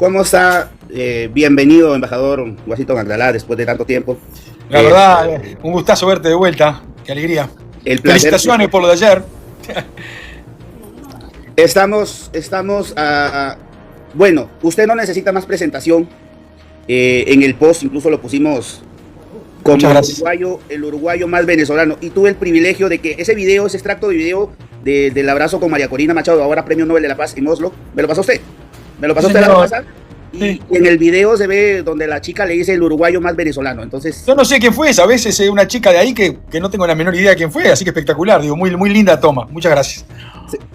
¿Cómo está? Bienvenido, embajador Washington Agdalá, después de tanto tiempo. La verdad, un gustazo verte de vuelta. Qué alegría. El placer. Felicitaciones por lo de ayer. Estamos bueno, usted no necesita más presentación. En el post incluso lo pusimos como el uruguayo más venezolano. Y tuve el privilegio de que ese extracto de video del abrazo con María Corina Machado, ahora Premio Nobel de la Paz en Oslo, me lo pasó usted. ¿Me lo pasó usted la pasada? Y en el video se ve donde la chica le dice el uruguayo más venezolano. Entonces, yo no sé quién fue, a veces es una chica de ahí que no tengo la menor idea de quién fue, así que espectacular, digo, muy, muy linda toma. Muchas gracias.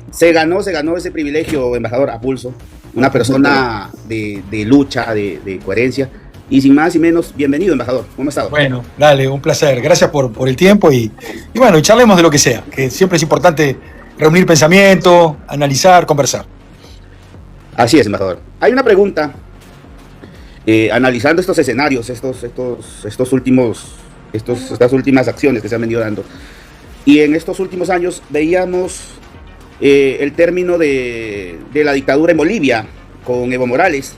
Se ganó ese privilegio, embajador, a pulso. Una persona de lucha, de coherencia. Y sin más y menos, bienvenido, embajador. ¿Cómo ha estado? Bueno, dale, un placer. Gracias por el tiempo y bueno, y charlemos de lo que sea, que siempre es importante reunir pensamiento, analizar, conversar. Así es, embajador. Hay una pregunta, analizando estos escenarios, estas últimas acciones que se han venido dando. Y en estos últimos años veíamos el término de la dictadura en Bolivia con Evo Morales.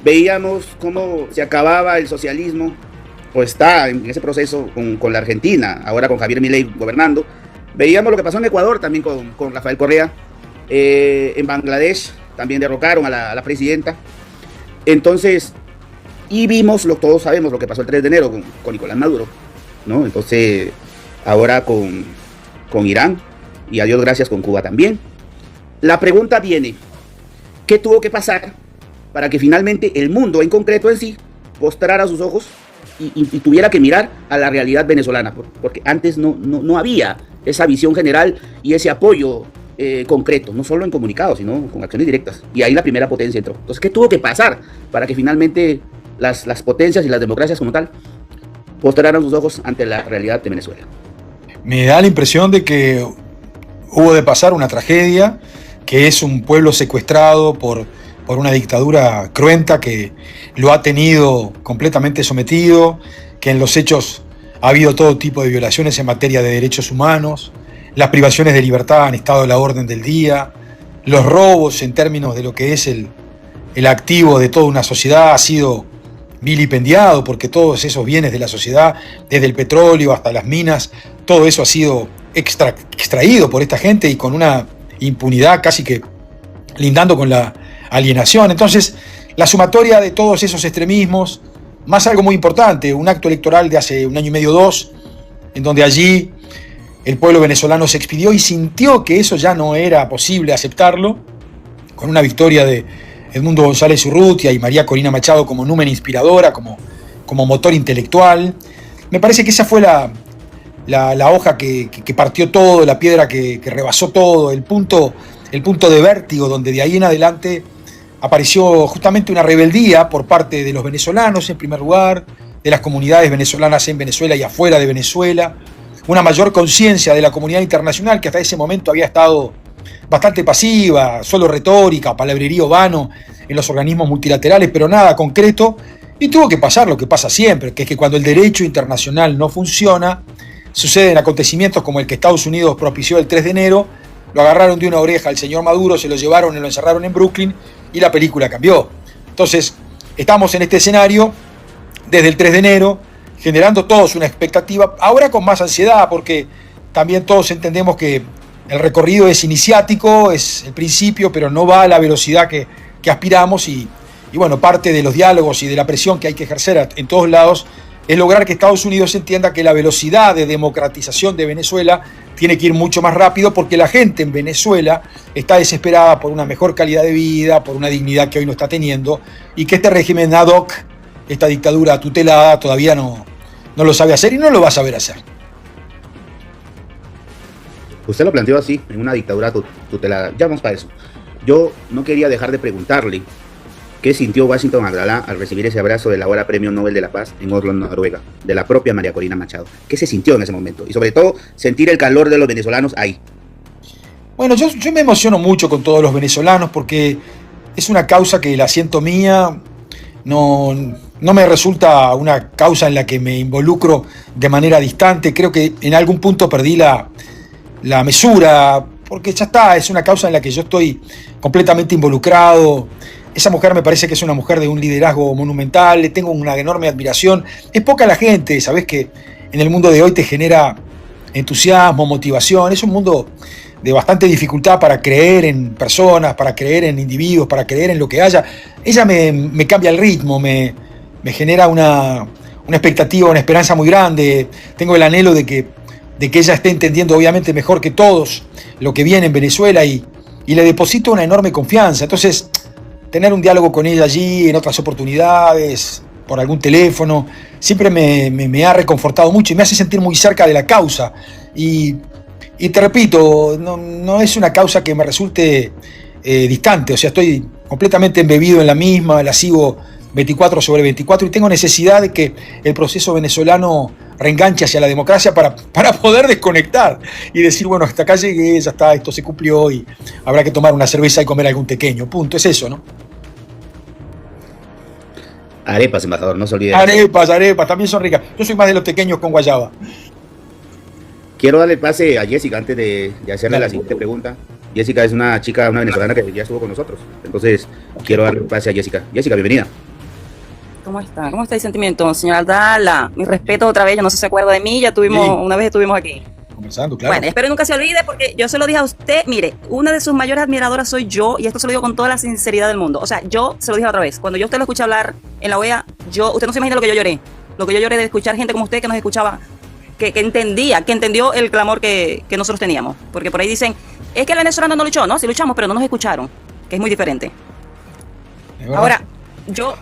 Veíamos cómo se acababa el socialismo, o está en ese proceso con la Argentina, ahora con Javier Milei gobernando. Veíamos lo que pasó en Ecuador también con Rafael Correa. En Bangladesh también derrocaron a la presidenta. Entonces, y vimos, todos sabemos lo que pasó el 3 de enero con Nicolás Maduro, ¿no? Entonces, ahora con Irán, y a Dios gracias con Cuba también. La pregunta viene, ¿qué tuvo que pasar para que finalmente el mundo en concreto en sí postrara sus ojos y tuviera que mirar a la realidad venezolana? Porque antes no había esa visión general y ese apoyo concreto, no solo en comunicados, sino con acciones directas. Y ahí la primera potencia entró. Entonces, ¿qué tuvo que pasar para que finalmente las potencias y las democracias como tal postraran sus ojos ante la realidad de Venezuela? Me da la impresión de que hubo de pasar una tragedia, que es un pueblo secuestrado por una dictadura cruenta que lo ha tenido completamente sometido, que en los hechos ha habido todo tipo de violaciones en materia de derechos humanos, las privaciones de libertad han estado a la orden del día, los robos en términos de lo que es el activo de toda una sociedad ha sido vilipendiado, porque todos esos bienes de la sociedad, desde el petróleo hasta las minas, todo eso ha sido extraído por esta gente y con una impunidad casi que lindando con la alienación. Entonces, la sumatoria de todos esos extremismos, más algo muy importante, un acto electoral de hace un año y medio, 2, en donde allí el pueblo venezolano se expidió y sintió que eso ya no era posible aceptarlo, con una victoria de Edmundo González Urrutia y María Corina Machado como numen inspiradora, como motor intelectual. Me parece que esa fue la hoja que partió todo, la piedra que rebasó todo, el punto de vértigo, donde de ahí en adelante apareció justamente una rebeldía por parte de los venezolanos, en primer lugar, de las comunidades venezolanas en Venezuela y afuera de Venezuela, una mayor conciencia de la comunidad internacional que hasta ese momento había estado bastante pasiva, solo retórica, palabrerío vano en los organismos multilaterales, pero nada concreto, y tuvo que pasar lo que pasa siempre, que es que cuando el derecho internacional no funciona, suceden acontecimientos como el que Estados Unidos propició el 3 de enero, lo agarraron de una oreja al señor Maduro, se lo llevaron y lo encerraron en Brooklyn, y la película cambió. Entonces, estamos en este escenario desde el 3 de enero, generando todos una expectativa, ahora con más ansiedad, porque también todos entendemos que el recorrido es iniciático, es el principio, pero no va a la velocidad que aspiramos, y bueno, parte de los diálogos y de la presión que hay que ejercer en todos lados es lograr que Estados Unidos entienda que la velocidad de democratización de Venezuela tiene que ir mucho más rápido, porque la gente en Venezuela está desesperada por una mejor calidad de vida, por una dignidad que hoy no está teniendo, y que este régimen ad hoc, esta dictadura tutelada, todavía no lo sabe hacer y no lo va a saber hacer. Usted lo planteó así, en una dictadura tutelada. Ya vamos para eso. Yo no quería dejar de preguntarle qué sintió Washington Agdalá al recibir ese abrazo del ahora Premio Nobel de la Paz en Oslo, Noruega, de la propia María Corina Machado. ¿Qué se sintió en ese momento? Y sobre todo, sentir el calor de los venezolanos ahí. Bueno, yo me emociono mucho con todos los venezolanos porque es una causa que la siento mía, no me resulta una causa en la que me involucro de manera distante. Creo que en algún punto perdí la mesura, porque ya está, es una causa en la que yo estoy completamente involucrado. Esa mujer me parece que es una mujer de un liderazgo monumental, le tengo una enorme admiración. Es poca la gente, sabés que en el mundo de hoy te genera entusiasmo, motivación. Es un mundo de bastante dificultad para creer en personas, para creer en individuos, para creer en lo que haya. Ella me cambia el ritmo, me genera una expectativa, una esperanza muy grande. Tengo el anhelo de que ella esté entendiendo obviamente mejor que todos lo que viene en Venezuela y le deposito una enorme confianza. Entonces, tener un diálogo con ella allí en otras oportunidades, por algún teléfono, siempre me ha reconfortado mucho y me hace sentir muy cerca de la causa. Y te repito, no es una causa que me resulte distante, o sea, estoy completamente embebido en la misma, la sigo 24/24 y tengo necesidad de que el proceso venezolano reenganche hacia la democracia para poder desconectar y decir, bueno, hasta acá llegué, ya está, esto se cumplió y habrá que tomar una cerveza y comer algún tequeño, punto, es eso, ¿no? Arepas, embajador, no se olvide. Arepas, también son ricas. Yo soy más de los pequeños con guayaba. Quiero darle pase a Jessica antes de hacerle la siguiente pregunta. Jessica es una chica, una venezolana que ya estuvo con nosotros. Entonces, quiero darle pase a Jessica. Jessica, bienvenida. ¿Cómo está? ¿Cómo está el sentimiento, señora Aldala? Mi respeto otra vez, yo no sé si se acuerda de mí, una vez estuvimos aquí. Conversando, claro. Bueno, espero nunca se olvide porque yo se lo dije a usted, mire, una de sus mayores admiradoras soy yo y esto se lo digo con toda la sinceridad del mundo. O sea, yo se lo dije otra vez, cuando yo a usted lo escuché hablar en la OEA, usted no se imagina lo que yo lloré de escuchar gente como usted que nos escuchaba, que entendió el clamor que nosotros teníamos. Porque por ahí dicen, es que el venezolano no luchó, no, sí luchamos, pero no nos escucharon, que es muy diferente. Ahora, yo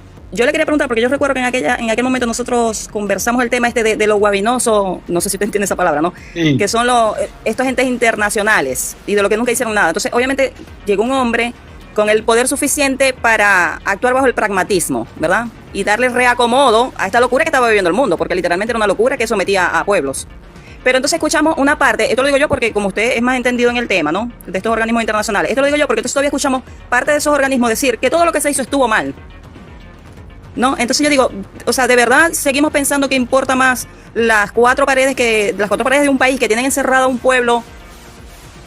le quería preguntar, porque yo recuerdo que en aquel momento nosotros conversamos el tema de lo guabinoso, no sé si usted entiende esa palabra, ¿no? Sí. Que son estos entes internacionales y de lo que nunca hicieron nada. Entonces, obviamente, llegó un hombre con el poder suficiente para actuar bajo el pragmatismo, ¿verdad? Y darle reacomodo a esta locura que estaba viviendo el mundo, porque literalmente era una locura que sometía a pueblos. Pero entonces escuchamos una parte, esto lo digo yo porque como usted es más entendido en el tema, ¿no? De estos organismos internacionales, esto lo digo yo porque entonces todavía escuchamos parte de esos organismos decir que todo lo que se hizo estuvo mal. ¿No? Entonces yo digo, o sea, de verdad seguimos pensando que importa más las cuatro paredes de un país que tienen encerrado a un pueblo,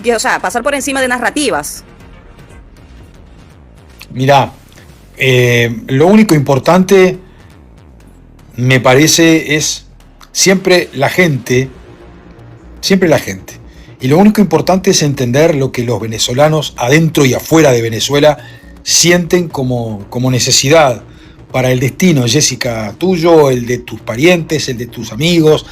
que, o sea, pasar por encima de narrativas. Mirá, lo único importante me parece es siempre la gente, y lo único importante es entender lo que los venezolanos adentro y afuera de Venezuela sienten como necesidad para el destino, Jessica, tuyo, el de tus parientes, el de tus amigos.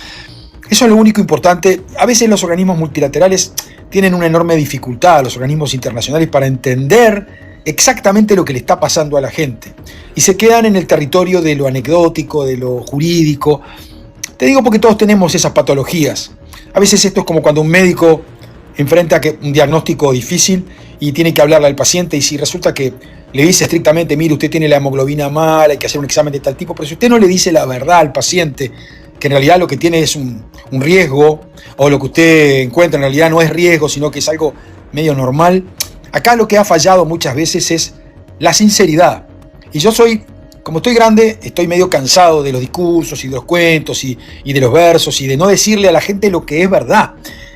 Eso es lo único importante. A veces los organismos multilaterales tienen una enorme dificultad, los organismos internacionales, para entender exactamente lo que le está pasando a la gente. Y se quedan en el territorio de lo anecdótico, de lo jurídico. Te digo porque todos tenemos esas patologías. A veces esto es como cuando un médico enfrenta un diagnóstico difícil y tiene que hablarle al paciente, y si resulta que le dice estrictamente, mire, usted tiene la hemoglobina mal, hay que hacer un examen de tal tipo, pero si usted no le dice la verdad al paciente, que en realidad lo que tiene es un riesgo, o lo que usted encuentra en realidad no es riesgo, sino que es algo medio normal, acá lo que ha fallado muchas veces es la sinceridad. Y yo como estoy grande, estoy medio cansado de los discursos y de los cuentos y de los versos y de no decirle a la gente lo que es verdad.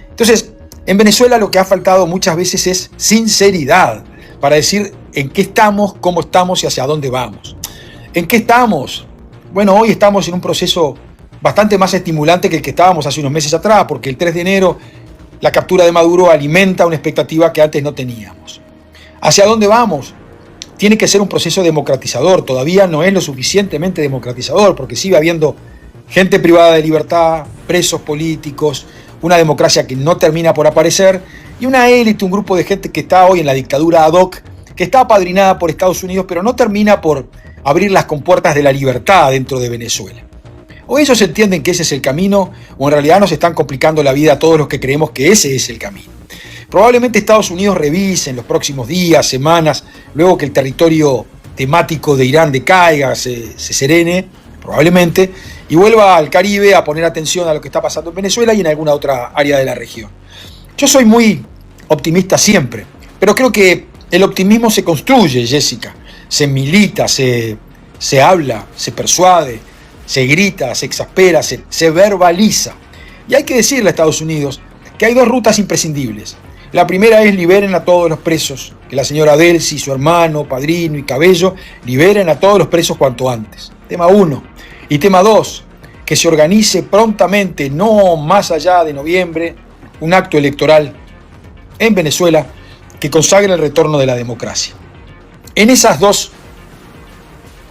Entonces, en Venezuela lo que ha faltado muchas veces es sinceridad, para decir en qué estamos, cómo estamos y hacia dónde vamos. ¿En qué estamos? Bueno, hoy estamos en un proceso bastante más estimulante que el que estábamos hace unos meses atrás, porque el 3 de enero la captura de Maduro alimenta una expectativa que antes no teníamos. ¿Hacia dónde vamos? Tiene que ser un proceso democratizador, todavía no es lo suficientemente democratizador, porque sigue habiendo gente privada de libertad, presos políticos, una democracia que no termina por aparecer, y una élite, un grupo de gente que está hoy en la dictadura ad hoc, que está apadrinada por Estados Unidos, pero no termina por abrir las compuertas de la libertad dentro de Venezuela. O ellos entienden que ese es el camino, o en realidad nos están complicando la vida a todos los que creemos que ese es el camino. Probablemente Estados Unidos revise en los próximos días, semanas, luego que el territorio temático de Irán decaiga, se serene, probablemente, y vuelva al Caribe a poner atención a lo que está pasando en Venezuela y en alguna otra área de la región. Yo soy muy optimista siempre, pero creo que el optimismo se construye, Jessica, se milita, se habla, se persuade, se grita, se exaspera, se verbaliza. Y hay que decirle a Estados Unidos que hay dos rutas imprescindibles. La primera es: liberen a todos los presos, que la señora Delcy, su hermano, Padrino y Cabello liberen a todos los presos cuanto antes. Tema 1. Y tema 2, que se organice prontamente, no más allá de noviembre, un acto electoral en Venezuela que consagre el retorno de la democracia. En esas dos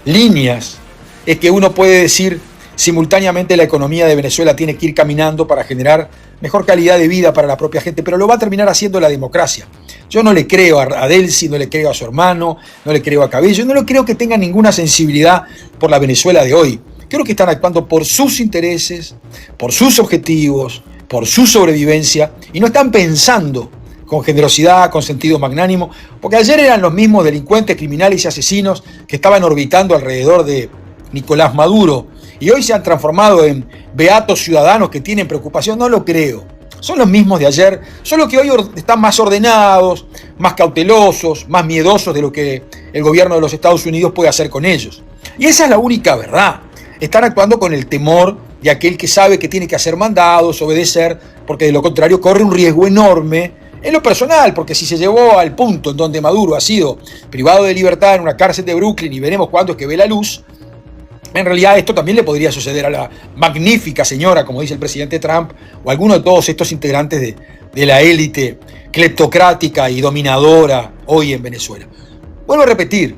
líneas es que uno puede decir simultáneamente la economía de Venezuela tiene que ir caminando para generar mejor calidad de vida para la propia gente, pero lo va a terminar haciendo la democracia. Yo no le creo a Delcy, no le creo a su hermano, no le creo a Cabello, no le creo que tengan ninguna sensibilidad por la Venezuela de hoy. Creo que están actuando por sus intereses, por sus objetivos, por su sobrevivencia, y no están pensando con generosidad, con sentido magnánimo, porque ayer eran los mismos delincuentes, criminales y asesinos que estaban orbitando alrededor de Nicolás Maduro, y hoy se han transformado en beatos ciudadanos que tienen preocupación. No lo creo. Son los mismos de ayer, solo que hoy están más ordenados, más cautelosos, más miedosos de lo que el gobierno de los Estados Unidos puede hacer con ellos. Y esa es la única verdad. Están actuando con el temor de aquel que sabe que tiene que hacer mandados, obedecer, porque de lo contrario corre un riesgo enorme en lo personal, porque si se llevó al punto en donde Maduro ha sido privado de libertad en una cárcel de Brooklyn y veremos cuándo es que ve la luz, en realidad esto también le podría suceder a la magnífica señora, como dice el presidente Trump, o a alguno de todos estos integrantes de la élite cleptocrática y dominadora hoy en Venezuela. Vuelvo a repetir,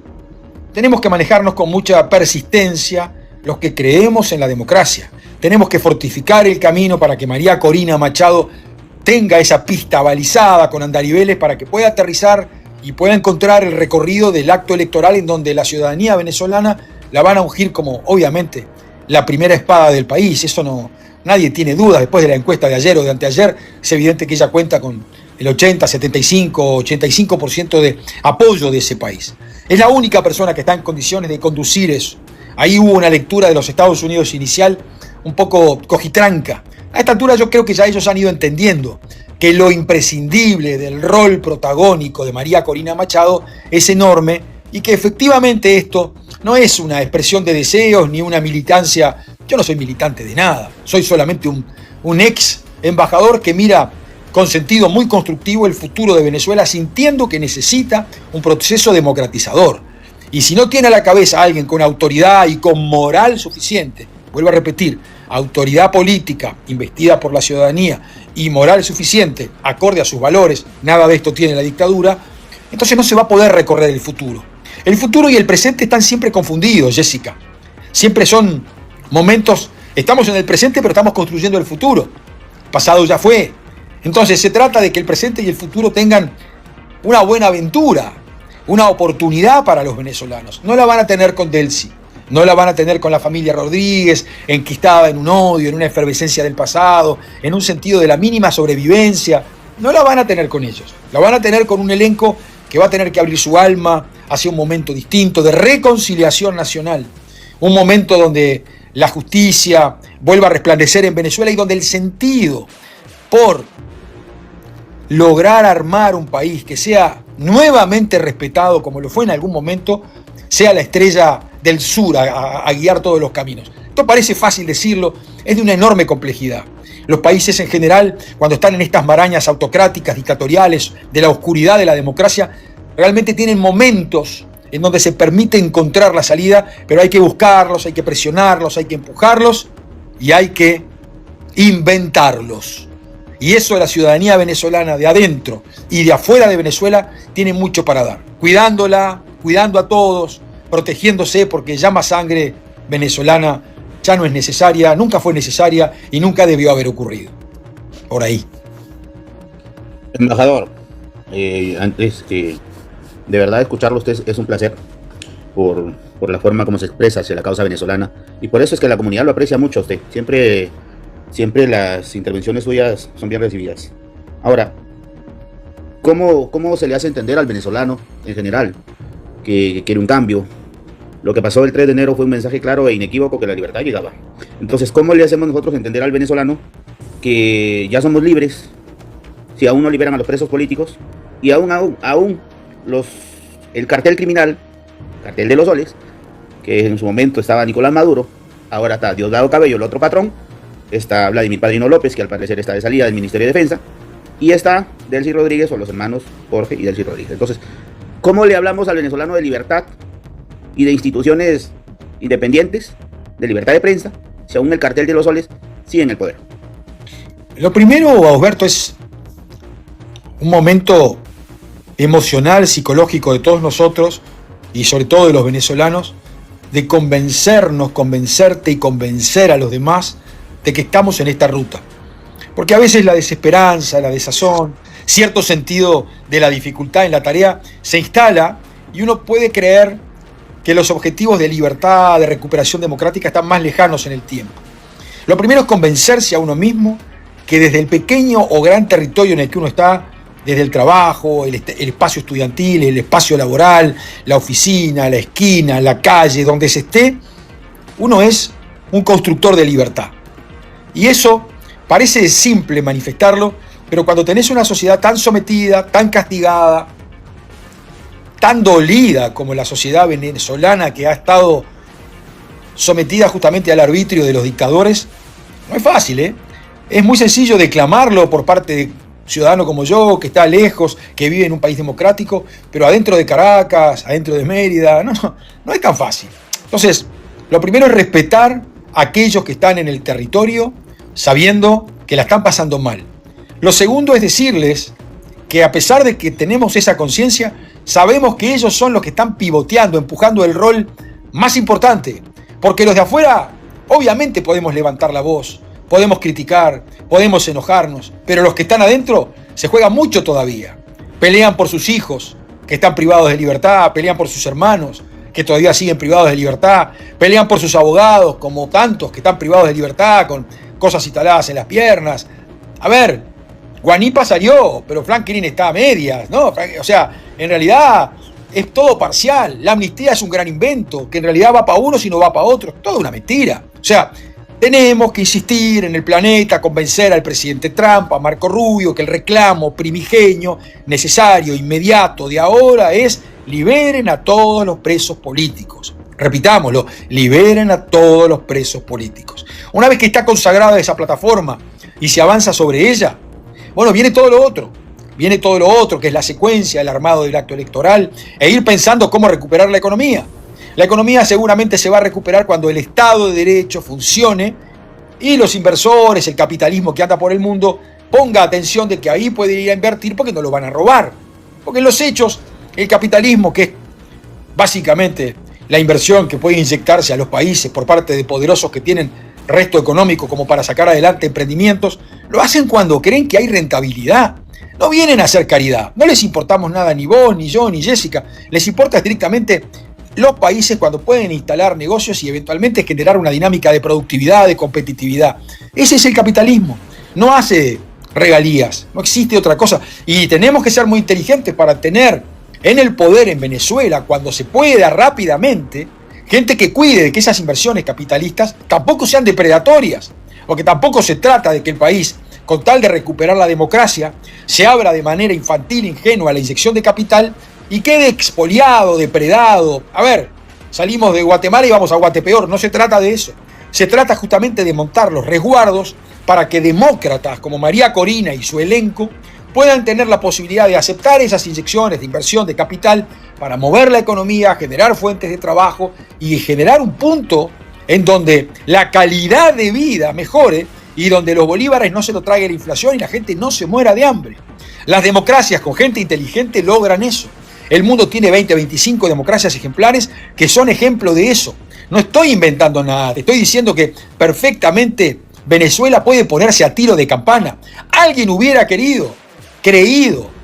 tenemos que manejarnos con mucha persistencia los que creemos en la democracia. Tenemos que fortificar el camino para que María Corina Machado tenga esa pista balizada con andariveles para que pueda aterrizar y pueda encontrar el recorrido del acto electoral en donde la ciudadanía venezolana la van a ungir como, obviamente, la primera espada del país. Eso no, nadie tiene dudas. Después de la encuesta de ayer o de anteayer, es evidente que ella cuenta con el 80, 75, 85% de apoyo de ese país. Es la única persona que está en condiciones de conducir eso. Ahí hubo una lectura de los Estados Unidos inicial un poco cojitranca. A esta altura yo creo que ya ellos han ido entendiendo que lo imprescindible del rol protagónico de María Corina Machado es enorme y que efectivamente esto no es una expresión de deseos ni una militancia. Yo no soy militante de nada, soy solamente un ex embajador que mira con sentido muy constructivo el futuro de Venezuela, sintiendo que necesita un proceso democratizador. Y si no tiene a la cabeza a alguien con autoridad y con moral suficiente, vuelvo a repetir, autoridad política investida por la ciudadanía y moral suficiente, acorde a sus valores, nada de esto tiene la dictadura, entonces no se va a poder recorrer el futuro. El futuro y el presente están siempre confundidos, Jessica. Siempre son momentos, estamos en el presente pero estamos construyendo el futuro. El pasado ya fue. Entonces se trata de que el presente y el futuro tengan una buena aventura, una oportunidad para los venezolanos. No la van a tener con Delcy, no la van a tener con la familia Rodríguez, enquistada en un odio, en una efervescencia del pasado, en un sentido de la mínima sobrevivencia. No la van a tener con ellos. La van a tener con un elenco que va a tener que abrir su alma hacia un momento distinto de reconciliación nacional. Un momento donde la justicia vuelva a resplandecer en Venezuela y donde el sentido por lograr armar un país que sea nuevamente respetado como lo fue en algún momento, sea la estrella del sur a guiar todos los caminos. Esto parece fácil decirlo, es de una enorme complejidad. Los países en general, cuando están en estas marañas autocráticas, dictatoriales, de la oscuridad de la democracia, realmente tienen momentos en donde se permite encontrar la salida, pero hay que buscarlos, hay que presionarlos, hay que empujarlos y hay que inventarlos. Y eso la ciudadanía venezolana de adentro y de afuera de Venezuela tiene mucho para dar. Cuidándola, cuidando a todos, protegiéndose, porque ya más sangre venezolana ya no es necesaria, nunca fue necesaria y nunca debió haber ocurrido. Por ahí. Embajador, antes que de verdad escucharlo a usted es un placer por la forma como se expresa hacia la causa venezolana, y por eso es que la comunidad lo aprecia mucho a usted. Siempre las intervenciones suyas son bien recibidas. Ahora, ¿cómo se le hace entender al venezolano en general que quiere un cambio? Lo que pasó el 3 de enero fue un mensaje claro e inequívoco que la libertad llegaba. Entonces, ¿cómo le hacemos nosotros entender al venezolano que ya somos libres si aún no liberan a los presos políticos y aún el cartel criminal, cartel de los soles, que en su momento estaba Nicolás Maduro, ahora está Diosdado Cabello, el otro patrón, está Vladimir Padrino López, que al parecer está de salida del Ministerio de Defensa, y está Delcy Rodríguez o los hermanos Jorge y Delcy Rodríguez. Entonces, ¿cómo le hablamos al venezolano de libertad y de instituciones independientes, de libertad de prensa, si aún el cartel de los soles sigue en el poder? Lo primero, Alberto, es un momento emocional, psicológico de todos nosotros y sobre todo de los venezolanos, de convencernos, convencerte y convencer a los demás de que estamos en esta ruta. Porque a veces la desesperanza, la desazón, cierto sentido de la dificultad en la tarea se instala y uno puede creer que los objetivos de libertad, de recuperación democrática están más lejanos en el tiempo. Lo primero es convencerse a uno mismo que desde el pequeño o gran territorio en el que uno está, desde el trabajo, el espacio estudiantil, el espacio laboral, la oficina, la esquina, la calle, donde se esté, uno es un constructor de libertad. Y eso parece simple manifestarlo, pero cuando tenés una sociedad tan sometida, tan castigada, tan dolida como la sociedad venezolana, que ha estado sometida justamente al arbitrio de los dictadores, no es fácil, ¿eh? Es muy sencillo declamarlo por parte de ciudadano como yo, que está lejos, que vive en un país democrático, pero adentro de Caracas, adentro de Mérida, no es tan fácil. Entonces, lo primero es respetar a aquellos que están en el territorio, sabiendo que la están pasando mal. Lo segundo es decirles que a pesar de que tenemos esa conciencia, sabemos que ellos son los que están pivoteando, empujando el rol más importante, porque los de afuera obviamente podemos levantar la voz, podemos criticar, podemos enojarnos, pero los que están adentro se juegan mucho todavía. Pelean por sus hijos, que están privados de libertad, pelean por sus hermanos, que todavía siguen privados de libertad, pelean por sus abogados, como tantos que están privados de libertad, con cosas instaladas en las piernas. A ver, Guanipa salió, pero Franklin está a medias, ¿no? O sea, en realidad es todo parcial. La amnistía es un gran invento, que en realidad va para unos y no va para otros. Toda una mentira. O sea, tenemos que insistir en el planeta, convencer al presidente Trump, a Marco Rubio, que el reclamo primigenio, necesario, inmediato de ahora es: liberen a todos los presos políticos. Repitámoslo, liberen a todos los presos políticos. Una vez que está consagrada esa plataforma y se avanza sobre ella, bueno, viene todo lo otro. Viene todo lo otro, que es la secuencia, el armado del acto electoral, e ir pensando cómo recuperar la economía. La economía seguramente se va a recuperar cuando el Estado de Derecho funcione y los inversores, el capitalismo que anda por el mundo, ponga atención de que ahí puede ir a invertir porque no lo van a robar. Porque en los hechos, el capitalismo, que es básicamente la inversión que puede inyectarse a los países por parte de poderosos que tienen resto económico como para sacar adelante emprendimientos, lo hacen cuando creen que hay rentabilidad. No vienen a hacer caridad. No les importamos nada, ni vos, ni yo, ni Jessica. Les importa estrictamente los países cuando pueden instalar negocios y eventualmente generar una dinámica de productividad, de competitividad. Ese es el capitalismo. No hace regalías, no existe otra cosa. Y tenemos que ser muy inteligentes para tener en el poder en Venezuela, cuando se pueda rápidamente, gente que cuide de que esas inversiones capitalistas tampoco sean depredatorias, porque tampoco se trata de que el país, con tal de recuperar la democracia, se abra de manera infantil, ingenua a la inyección de capital y quede expoliado, depredado. A ver, salimos de Guatemala y vamos a Guatepeor. No se trata de eso. Se trata justamente de montar los resguardos para que demócratas como María Corina y su elenco puedan tener la posibilidad de aceptar esas inyecciones de inversión de capital para mover la economía, generar fuentes de trabajo y generar un punto en donde la calidad de vida mejore y donde los bolívares no se lo traiga la inflación y la gente no se muera de hambre. Las democracias con gente inteligente logran eso. El mundo tiene 20, 25 democracias ejemplares que son ejemplo de eso. No estoy inventando nada, te estoy diciendo que perfectamente Venezuela puede ponerse a tiro de campana. Alguien hubiera creído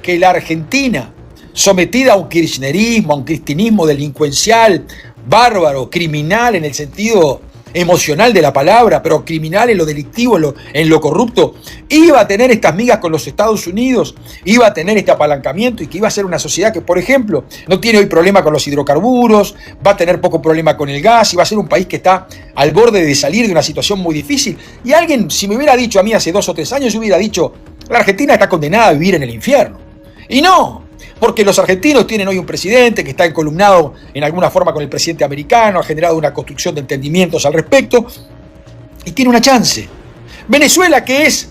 que la Argentina, sometida a un kirchnerismo, a un cristinismo delincuencial, bárbaro, criminal en el sentido emocional de la palabra, pero criminal en lo delictivo, en lo corrupto, iba a tener estas migas con los Estados Unidos, iba a tener este apalancamiento y que iba a ser una sociedad que, por ejemplo, no tiene hoy problema con los hidrocarburos, va a tener poco problema con el gas y va a ser un país que está al borde de salir de una situación muy difícil. Y alguien, si me hubiera dicho a mí hace 2 o 3 años, yo hubiera dicho: la Argentina está condenada a vivir en el infierno. Y no, porque los argentinos tienen hoy un presidente que está encolumnado en alguna forma con el presidente americano, ha generado una construcción de entendimientos al respecto y tiene una chance. Venezuela, que es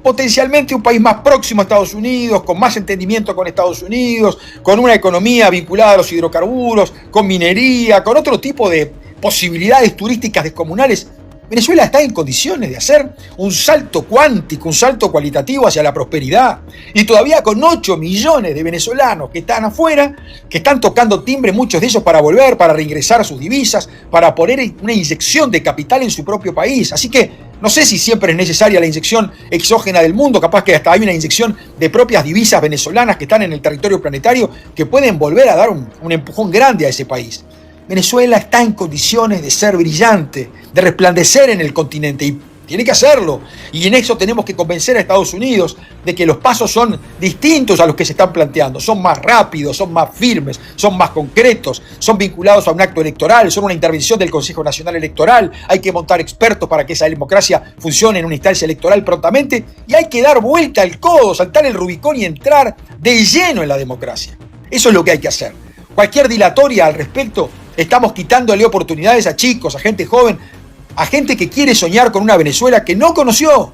potencialmente un país más próximo a Estados Unidos, con más entendimiento con Estados Unidos, con una economía vinculada a los hidrocarburos, con minería, con otro tipo de posibilidades turísticas descomunales. Venezuela está en condiciones de hacer un salto cuántico, un salto cualitativo hacia la prosperidad. Y todavía con 8 millones de venezolanos que están afuera, que están tocando timbre, muchos de ellos para volver, para reingresar a sus divisas, para poner una inyección de capital en su propio país. Así que no sé si siempre es necesaria la inyección exógena del mundo, capaz que hasta hay una inyección de propias divisas venezolanas que están en el territorio planetario que pueden volver a dar un empujón grande a ese país. Venezuela está en condiciones de ser brillante, de resplandecer en el continente y tiene que hacerlo. Y en eso tenemos que convencer a Estados Unidos de que los pasos son distintos a los que se están planteando. Son más rápidos, son más firmes, son más concretos, son vinculados a un acto electoral, son una intervención del Consejo Nacional Electoral. Hay que montar expertos para que esa democracia funcione en una instancia electoral prontamente y hay que dar vuelta al codo, saltar el Rubicón y entrar de lleno en la democracia. Eso es lo que hay que hacer. Cualquier dilatoria al respecto, estamos quitándole oportunidades a chicos, a gente joven, a gente que quiere soñar con una Venezuela que no conoció,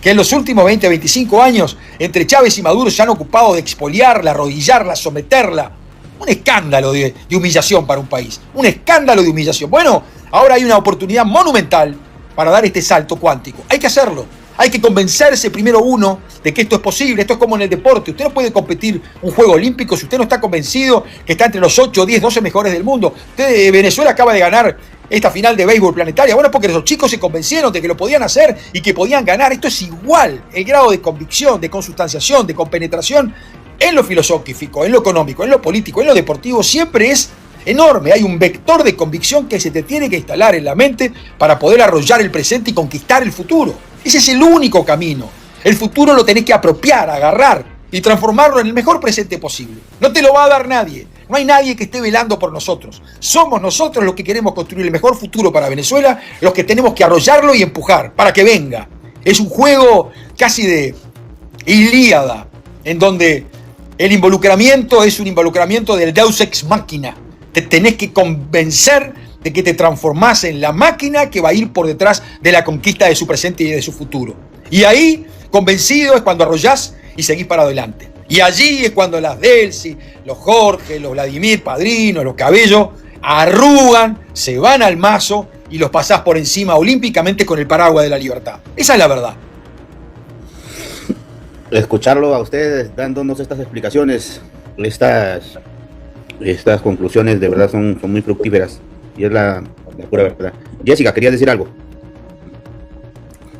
que en los últimos 20, 25 años, entre Chávez y Maduro se han ocupado de expoliarla, arrodillarla, someterla. Un escándalo de humillación para un país, un escándalo de humillación. Bueno, ahora hay una oportunidad monumental para dar este salto cuántico. Hay que hacerlo. Hay que convencerse primero uno de que esto es posible. Esto es como en el deporte. Usted no puede competir un juego olímpico si usted no está convencido que está entre los 8, 10, 12 mejores del mundo. Venezuela acaba de ganar esta final de béisbol planetaria. Bueno, porque los chicos se convencieron de que lo podían hacer y que podían ganar. Esto es igual. El grado de convicción, de consustanciación, de compenetración en lo filosófico, en lo económico, en lo político, en lo deportivo, siempre es enorme. Hay un vector de convicción que se te tiene que instalar en la mente para poder arrollar el presente y conquistar el futuro. Ese es el único camino. El futuro lo tenés que apropiar, agarrar y transformarlo en el mejor presente posible. No te lo va a dar nadie. No hay nadie que esté velando por nosotros. Somos nosotros los que queremos construir el mejor futuro para Venezuela, los que tenemos que arrollarlo y empujar para que venga. Es un juego casi de Ilíada, en donde el involucramiento es un involucramiento del Deus Ex Machina. Te tenés que convencer de que te transformás en la máquina que va a ir por detrás de la conquista de su presente y de su futuro. Y ahí, convencido, es cuando arrollás y seguís para adelante. Y allí es cuando las Delcy, los Jorge, los Vladimir Padrino, los Cabello, arrugan, se van al mazo y los pasás por encima olímpicamente con el paraguas de la libertad. Esa es la verdad. Escucharlo a ustedes dándonos estas explicaciones, estas conclusiones de verdad son muy fructíferas. Y es la pura verdad. Jessica, ¿querías decir algo?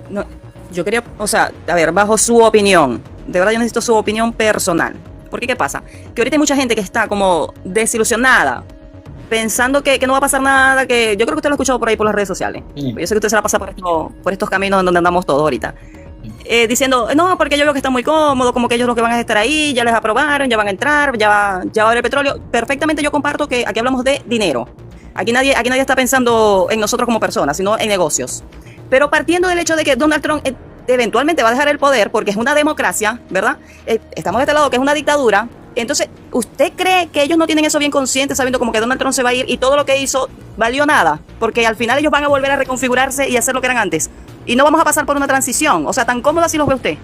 No, yo quería, o sea, a ver, bajo su opinión, de verdad yo necesito su opinión personal. Porque ¿qué pasa? Que ahorita hay mucha gente que está como desilusionada, pensando que no va a pasar nada, que yo creo que usted lo ha escuchado por ahí por las redes sociales. Yo sé que usted se la pasa por estos caminos en donde andamos todos ahorita. Diciendo, no, porque yo veo que está muy cómodo, como que ellos lo que van a estar ahí, ya les aprobaron, ya van a entrar, ya va a haber petróleo. Perfectamente yo comparto que aquí hablamos de dinero. Aquí nadie está pensando en nosotros como personas, sino en negocios. Pero partiendo del hecho de que Donald Trump eventualmente va a dejar el poder, porque es una democracia, ¿verdad? Estamos de este lado, que es una dictadura. Entonces, ¿usted cree que ellos no tienen eso bien consciente, sabiendo como que Donald Trump se va a ir y todo lo que hizo valió nada? Porque al final ellos van a volver a reconfigurarse y hacer lo que eran antes. Y no vamos a pasar por una transición. O sea, tan cómodo así los ve usted.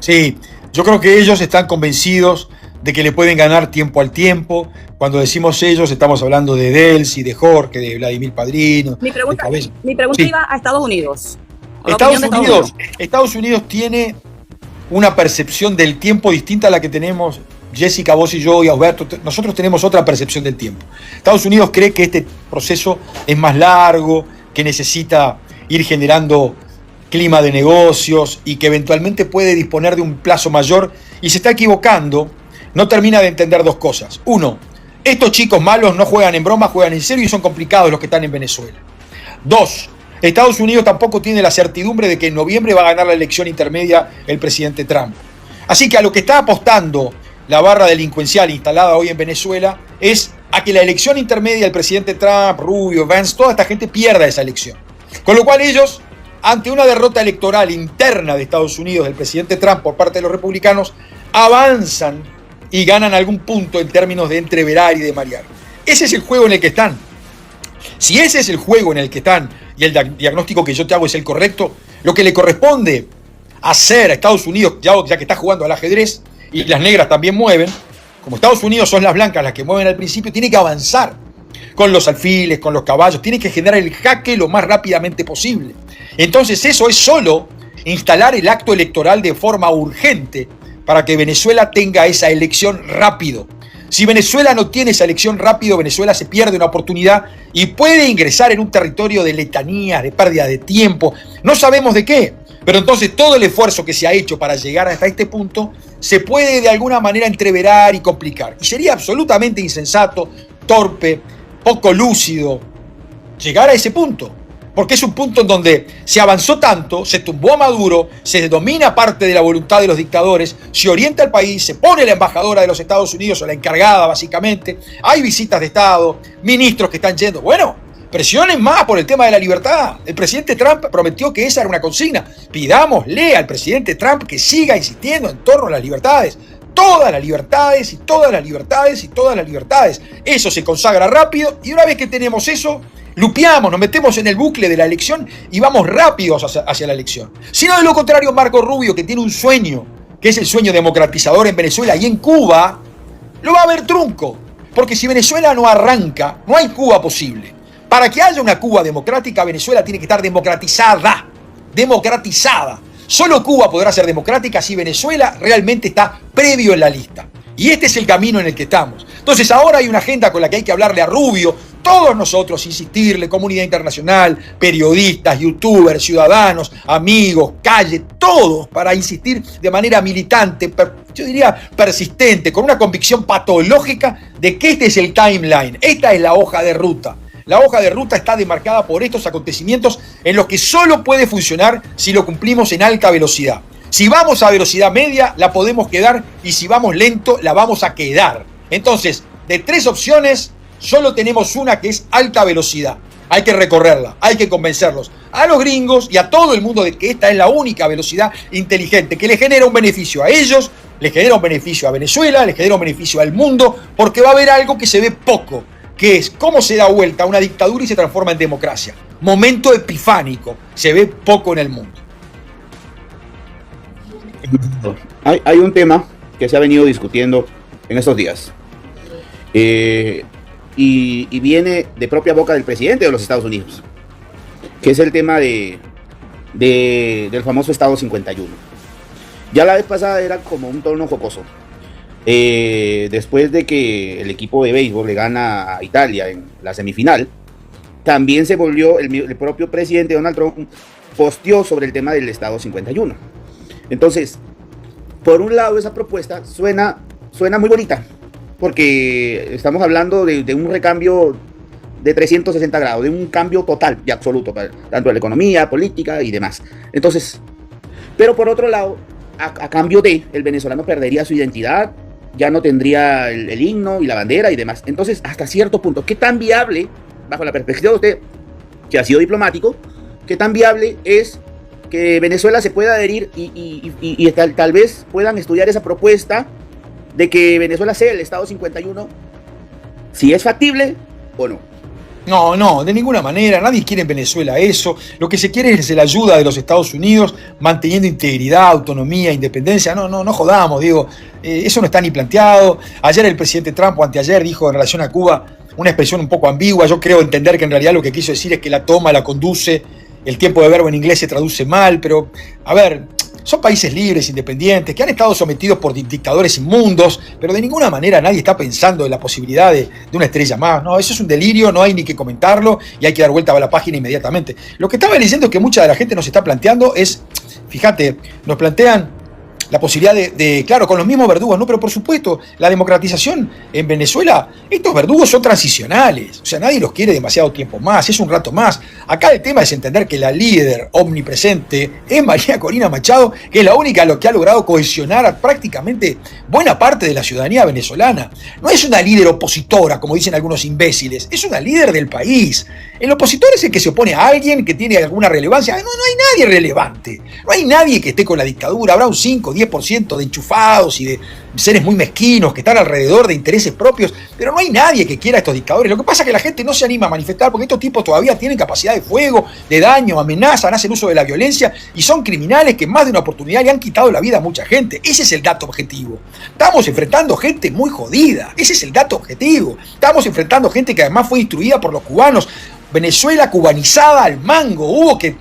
Sí, yo creo que ellos están convencidos de que le pueden ganar tiempo al tiempo. Cuando decimos ellos, estamos hablando de Delcy, de Jorge, de Vladimir Padrino. Mi pregunta sí. Iba a Estados Unidos. Estados Unidos tiene una percepción del tiempo distinta a la que tenemos Jessica, vos y yo y Alberto. Nosotros tenemos otra percepción del tiempo. Estados Unidos cree que este proceso es más largo, que necesita ir generando clima de negocios y que eventualmente puede disponer de un plazo mayor, y se está equivocando. No termina de entender dos cosas. Uno, estos chicos malos no juegan en broma, juegan en serio y son complicados los que están en Venezuela. Dos, Estados Unidos tampoco tiene la certidumbre de que en noviembre va a ganar la elección intermedia el presidente Trump. Así que a lo que está apostando la barra delincuencial instalada hoy en Venezuela es a que la elección intermedia el presidente Trump, Rubio, Vance, toda esta gente pierda esa elección. Con lo cual ellos, ante una derrota electoral interna de Estados Unidos del presidente Trump por parte de los republicanos, avanzan y ganan algún punto en términos de entreverar y de marear. Ese es el juego en el que están. Si ese es el juego en el que están y el diagnóstico que yo te hago es el correcto, lo que le corresponde hacer a Estados Unidos, ya que está jugando al ajedrez y las negras también mueven, como Estados Unidos son las blancas las que mueven al principio, tiene que avanzar con los alfiles, con los caballos, tiene que generar el jaque lo más rápidamente posible. Entonces eso es solo instalar el acto electoral de forma urgente para que Venezuela tenga esa elección rápido. Si Venezuela no tiene esa elección rápido, Venezuela se pierde una oportunidad y puede ingresar en un territorio de letanías, de pérdida de tiempo. No sabemos de qué, pero entonces todo el esfuerzo que se ha hecho para llegar hasta este punto se puede de alguna manera entreverar y complicar. Y sería absolutamente insensato, torpe, poco lúcido llegar a ese punto. Porque es un punto en donde se avanzó tanto, se tumbó a Maduro, se domina parte de la voluntad de los dictadores, se orienta al país, se pone la embajadora de los Estados Unidos, o la encargada básicamente, hay visitas de Estado, ministros que están yendo. Bueno, presionen más por el tema de la libertad. El presidente Trump prometió que esa era una consigna. Pidámosle al presidente Trump que siga insistiendo en torno a las libertades. Todas las libertades y todas las libertades y todas las libertades. Eso se consagra rápido y una vez que tenemos eso, lupeamos, nos metemos en el bucle de la elección y vamos rápidos hacia la elección. Si no, de lo contrario, Marco Rubio, que tiene un sueño, que es el sueño democratizador en Venezuela y en Cuba, lo va a ver trunco. Porque si Venezuela no arranca, no hay Cuba posible. Para que haya una Cuba democrática, Venezuela tiene que estar democratizada. Democratizada. Solo Cuba podrá ser democrática si Venezuela realmente está previo en la lista. Y este es el camino en el que estamos. Entonces ahora hay una agenda con la que hay que hablarle a Rubio, todos nosotros insistirle, comunidad internacional, periodistas, youtubers, ciudadanos, amigos, calle, todos para insistir de manera militante, yo diría persistente, con una convicción patológica de que este es el timeline, esta es la hoja de ruta. La hoja de ruta está demarcada por estos acontecimientos en los que solo puede funcionar si lo cumplimos en alta velocidad. Si vamos a velocidad media, la podemos quedar, y si vamos lento, la vamos a quedar. Entonces, de 3 opciones, solo tenemos una, que es alta velocidad. Hay que recorrerla, hay que convencerlos a los gringos y a todo el mundo de que esta es la única velocidad inteligente, que le genera un beneficio a ellos, le genera un beneficio a Venezuela, le genera un beneficio al mundo, porque va a haber algo que se ve poco, que es cómo se da vuelta una dictadura y se transforma en democracia. Momento epifánico, se ve poco en el mundo. Hay un tema que se ha venido discutiendo en estos días y viene de propia boca del presidente de los Estados Unidos, que es el tema del famoso Estado 51. Ya la vez pasada era como un tono jocoso. Después de que el equipo de béisbol le gana a Italia en la semifinal, también se volvió, el propio presidente Donald Trump posteó sobre el tema del Estado 51. Entonces, por un lado, esa propuesta suena muy bonita, porque estamos hablando de un recambio de 360 grados, de un cambio total y absoluto, tanto en la economía, política y demás. Entonces, pero por otro lado, a cambio el venezolano perdería su identidad, ya no tendría el himno y la bandera y demás. Entonces, hasta cierto punto, ¿qué tan viable, bajo la perspectiva de usted, que ha sido diplomático, qué tan viable es que Venezuela se pueda adherir y tal vez puedan estudiar esa propuesta de que Venezuela sea el Estado 51, si es factible o no? No, de ninguna manera, nadie quiere en Venezuela eso. Lo que se quiere es la ayuda de los Estados Unidos, manteniendo integridad, autonomía, independencia. No jodamos, digo, eso no está ni planteado. Ayer el presidente Trump, o anteayer, dijo en relación a Cuba una expresión un poco ambigua. Yo creo entender que en realidad lo que quiso decir es que la toma, la conduce, el tiempo de verbo en inglés se traduce mal, pero, a ver, son países libres, independientes, que han estado sometidos por dictadores inmundos, pero de ninguna manera nadie está pensando en la posibilidad de una estrella más. No, eso es un delirio, no hay ni que comentarlo y hay que dar vuelta a la página inmediatamente. Lo que estaba leyendo es que mucha de la gente nos está planteando es, fíjate, nos plantean la posibilidad claro, con los mismos verdugos, ¿no? Pero por supuesto, la democratización en Venezuela, estos verdugos son transicionales, o sea, nadie los quiere demasiado tiempo más, es un rato más. Acá el tema es entender que la líder omnipresente es María Corina Machado, que es la única que ha logrado cohesionar a prácticamente buena parte de la ciudadanía venezolana. No es una líder opositora, como dicen algunos imbéciles, es una líder del país. El opositor es el que se opone a alguien que tiene alguna relevancia. No hay nadie relevante, no hay nadie que esté con la dictadura, habrá un 5, 10% de enchufados y de seres muy mezquinos que están alrededor de intereses propios, pero no hay nadie que quiera a estos dictadores. Lo que pasa es que la gente no se anima a manifestar porque estos tipos todavía tienen capacidad de fuego, de daño, amenazan, hacen uso de la violencia y son criminales que en más de una oportunidad le han quitado la vida a mucha gente. Ese es el dato objetivo. Estamos enfrentando gente muy jodida. Ese es el dato objetivo. Estamos enfrentando gente que además fue instruida por los cubanos. Venezuela cubanizada al mango. Hubo que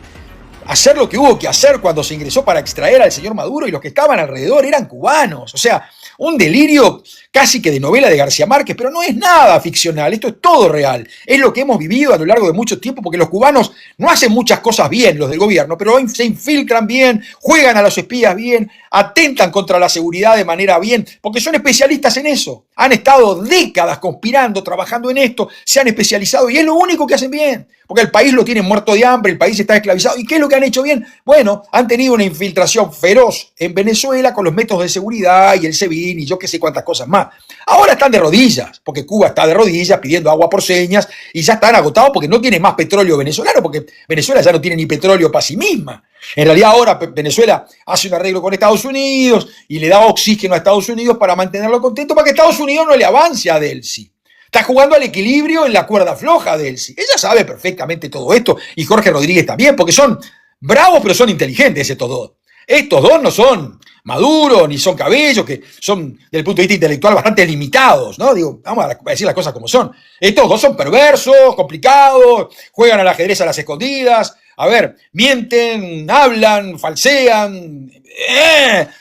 hacer lo que hubo que hacer cuando se ingresó para extraer al señor Maduro y los que estaban alrededor eran cubanos. O sea, un delirio casi que de novela de García Márquez, pero no es nada ficcional, esto es todo real. Es lo que hemos vivido a lo largo de mucho tiempo, porque los cubanos no hacen muchas cosas bien, los del gobierno, pero se infiltran bien, juegan a los espías bien, atentan contra la seguridad de manera bien, porque son especialistas en eso. Han estado décadas conspirando, trabajando en esto, se han especializado y es lo único que hacen bien. Porque el país lo tiene muerto de hambre, el país está esclavizado. ¿Y qué es lo que han hecho bien? Bueno, han tenido una infiltración feroz en Venezuela con los métodos de seguridad y el SEBIN y yo qué sé cuántas cosas más. Ahora están de rodillas, porque Cuba está de rodillas pidiendo agua por señas y ya están agotados porque no tiene más petróleo venezolano, porque Venezuela ya no tiene ni petróleo para sí misma. En realidad ahora Venezuela hace un arreglo con Estados Unidos y le da oxígeno a Estados Unidos para mantenerlo contento para que Estados Unidos no le avance a Delcy. Está jugando al equilibrio en la cuerda floja de Delcy. Ella sabe perfectamente todo esto y Jorge Rodríguez también, porque son bravos pero son inteligentes estos dos. Estos dos no son Maduro ni son Cabello, que son desde el punto de vista intelectual bastante limitados, ¿no? Digo, vamos a decir las cosas como son. Estos dos son perversos, complicados, juegan al ajedrez a las escondidas. A ver, mienten, hablan, falsean,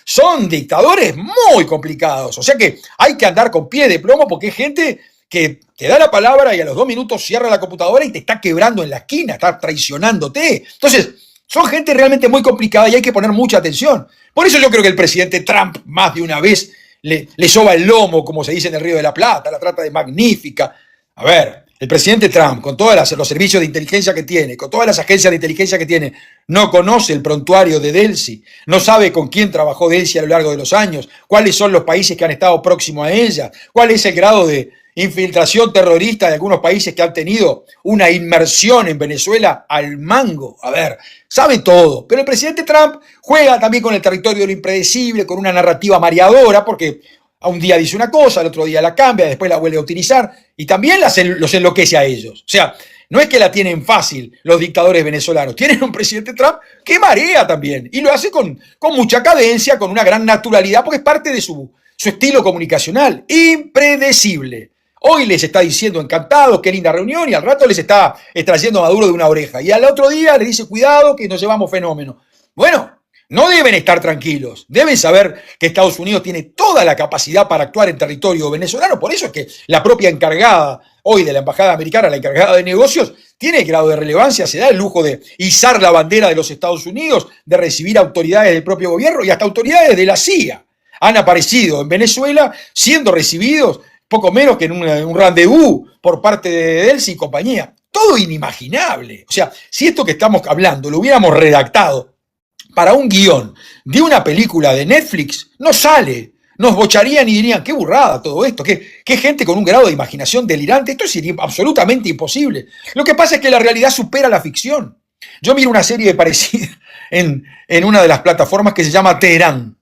son dictadores muy complicados. O sea que hay que andar con pie de plomo porque es gente que te da la palabra y a los 2 minutos cierra la computadora y te está quebrando en la esquina, está traicionándote. Entonces, son gente realmente muy complicada y hay que poner mucha atención. Por eso yo creo que el presidente Trump más de una vez le soba el lomo, como se dice en el Río de la Plata, la trata de magnífica. A ver, el presidente Trump, con todos los servicios de inteligencia que tiene, con todas las agencias de inteligencia que tiene, no conoce el prontuario de Delcy, no sabe con quién trabajó Delcy a lo largo de los años, cuáles son los países que han estado próximos a ella, cuál es el grado de infiltración terrorista de algunos países que han tenido una inmersión en Venezuela al mango. A ver, sabe todo. Pero el presidente Trump juega también con el territorio de lo impredecible, con una narrativa mareadora, porque a un día dice una cosa, al otro día la cambia, después la vuelve a utilizar, y también los enloquece a ellos. O sea, no es que la tienen fácil los dictadores venezolanos, tienen un presidente Trump que marea también, y lo hace con mucha cadencia, con una gran naturalidad, porque es parte de su estilo comunicacional, impredecible. Hoy les está diciendo encantado, qué linda reunión, y al rato les está extrayendo Maduro de una oreja. Y al otro día les dice, cuidado, que nos llevamos fenómeno. Bueno, no deben estar tranquilos. Deben saber que Estados Unidos tiene toda la capacidad para actuar en territorio venezolano. Por eso es que la propia encargada hoy de la Embajada Americana, la encargada de negocios, tiene grado de relevancia, se da el lujo de izar la bandera de los Estados Unidos, de recibir autoridades del propio gobierno y hasta autoridades de la CIA. Han aparecido en Venezuela siendo recibidos poco menos que en un rendezvous por parte de Delcy y compañía. Todo inimaginable. O sea, si esto que estamos hablando lo hubiéramos redactado para un guión de una película de Netflix, no sale. Nos bocharían y dirían, qué burrada todo esto, qué gente con un grado de imaginación delirante. Esto es absolutamente imposible. Lo que pasa es que la realidad supera la ficción. Yo miro una serie parecida en una de las plataformas que se llama Teherán.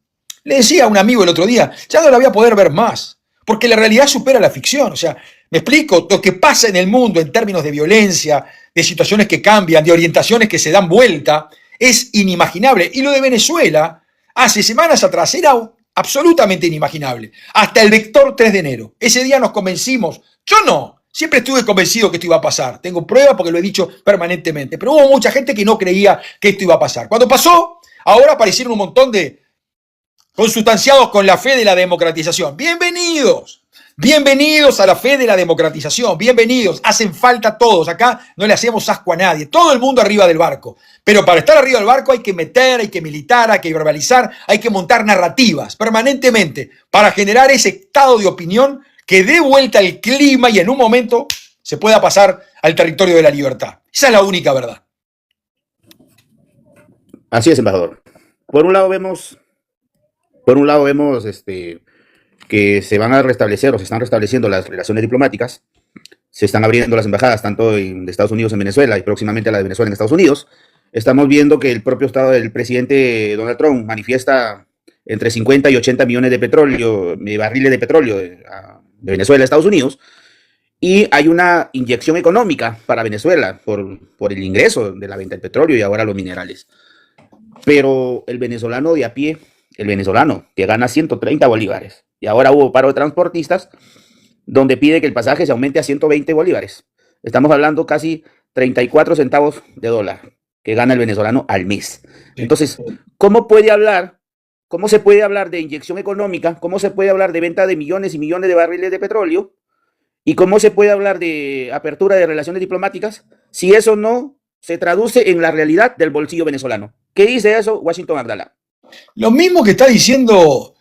Le decía a un amigo el otro día, ya no la voy a poder ver más. Porque la realidad supera la ficción. O sea, me explico, lo que pasa en el mundo en términos de violencia, de situaciones que cambian, de orientaciones que se dan vuelta, es inimaginable. Y lo de Venezuela, hace semanas atrás, era absolutamente inimaginable. Hasta el vector 3 de enero. Ese día nos convencimos. Yo no. Siempre estuve convencido que esto iba a pasar. Tengo pruebas porque lo he dicho permanentemente. Pero hubo mucha gente que no creía que esto iba a pasar. Cuando pasó, ahora aparecieron un montón de consustanciados con la fe de la democratización. Bienvenidos, bienvenidos a la fe de la democratización, bienvenidos, hacen falta todos, acá no le hacemos asco a nadie, todo el mundo arriba del barco, pero para estar arriba del barco hay que meter, hay que militar, hay que verbalizar, hay que montar narrativas permanentemente para generar ese estado de opinión que dé vuelta el clima y en un momento se pueda pasar al territorio de la libertad. Esa es la única verdad. Así es, embajador. Por un lado vemos que se van a restablecer o se están restableciendo las relaciones diplomáticas, se están abriendo las embajadas tanto de Estados Unidos en Venezuela y próximamente la de Venezuela en Estados Unidos. Estamos viendo que el propio estado del presidente Donald Trump manifiesta entre 50 y 80 millones de petróleo, de barriles de petróleo de Venezuela a Estados Unidos, y hay una inyección económica para Venezuela por el ingreso de la venta del petróleo y ahora los minerales. Pero el venezolano de a pie, el venezolano que gana 130 bolívares, y ahora hubo paro de transportistas donde pide que el pasaje se aumente a 120 bolívares. Estamos hablando casi 34 centavos de dólar que gana el venezolano al mes. Entonces, ¿cómo se puede hablar de inyección económica? ¿Cómo se puede hablar de venta de millones y millones de barriles de petróleo? ¿Y cómo se puede hablar de apertura de relaciones diplomáticas si eso no se traduce en la realidad del bolsillo venezolano? ¿Qué dice eso Washington Abdallah? Lo mismo que está diciendo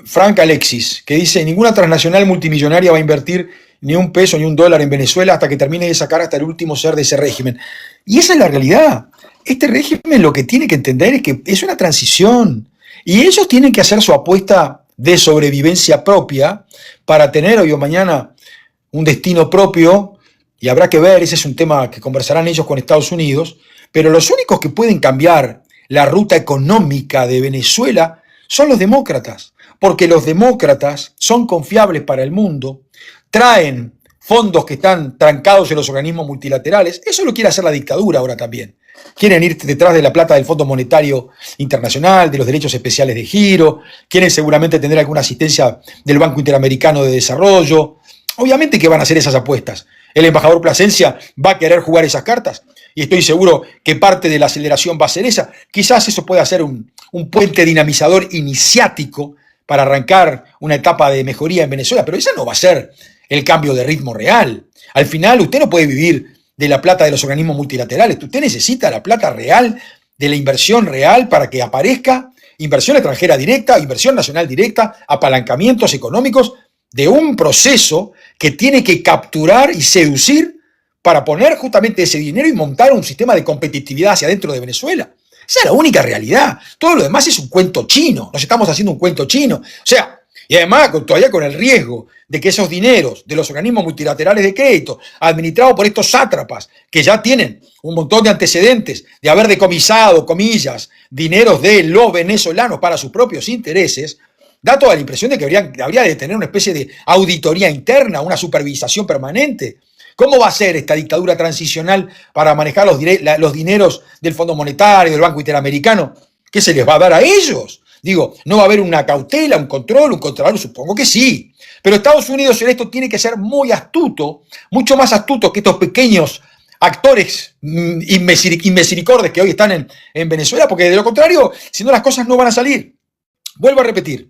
Frank Alexis, que dice: ninguna transnacional multimillonaria va a invertir ni un peso ni un dólar en Venezuela hasta que termine de sacar hasta el último ser de ese régimen. Y esa es la realidad. Este régimen lo que tiene que entender es que es una transición y ellos tienen que hacer su apuesta de sobrevivencia propia para tener hoy o mañana un destino propio, y habrá que ver, ese es un tema que conversarán ellos con Estados Unidos, pero los únicos que pueden cambiar la ruta económica de Venezuela son los demócratas, porque los demócratas son confiables para el mundo, traen fondos que están trancados en los organismos multilaterales. Eso lo quiere hacer la dictadura ahora también. Quieren ir detrás de la plata del Fondo Monetario Internacional, de los derechos especiales de giro, quieren seguramente tener alguna asistencia del Banco Interamericano de Desarrollo. Obviamente que van a hacer esas apuestas. El embajador Plasencia va a querer jugar esas cartas y estoy seguro que parte de la aceleración va a ser esa. Quizás eso pueda ser un puente dinamizador iniciático para arrancar una etapa de mejoría en Venezuela, pero esa no va a ser el cambio de ritmo real. Al final usted no puede vivir de la plata de los organismos multilaterales. Usted necesita la plata real, de la inversión real, para que aparezca inversión extranjera directa, inversión nacional directa, apalancamientos económicos de un proceso que tiene que capturar y seducir para poner justamente ese dinero y montar un sistema de competitividad hacia adentro de Venezuela. Esa es la única realidad. Todo lo demás es un cuento chino. Nos estamos haciendo un cuento chino. O sea, y además todavía con el riesgo de que esos dineros de los organismos multilaterales de crédito, administrados por estos sátrapas, que ya tienen un montón de antecedentes de haber decomisado, comillas, dineros de los venezolanos para sus propios intereses, da toda la impresión de que habría de tener una especie de auditoría interna, una supervisación permanente. ¿Cómo va a ser esta dictadura transicional para manejar los dineros del Fondo Monetario, del Banco Interamericano? ¿Qué se les va a dar a ellos? Digo, ¿no va a haber una cautela, un control, un controlador? Supongo que sí. Pero Estados Unidos en esto tiene que ser muy astuto, mucho más astuto que estos pequeños actores inmisericordes que hoy están en Venezuela, porque de lo contrario, si no, las cosas no van a salir. Vuelvo a repetir,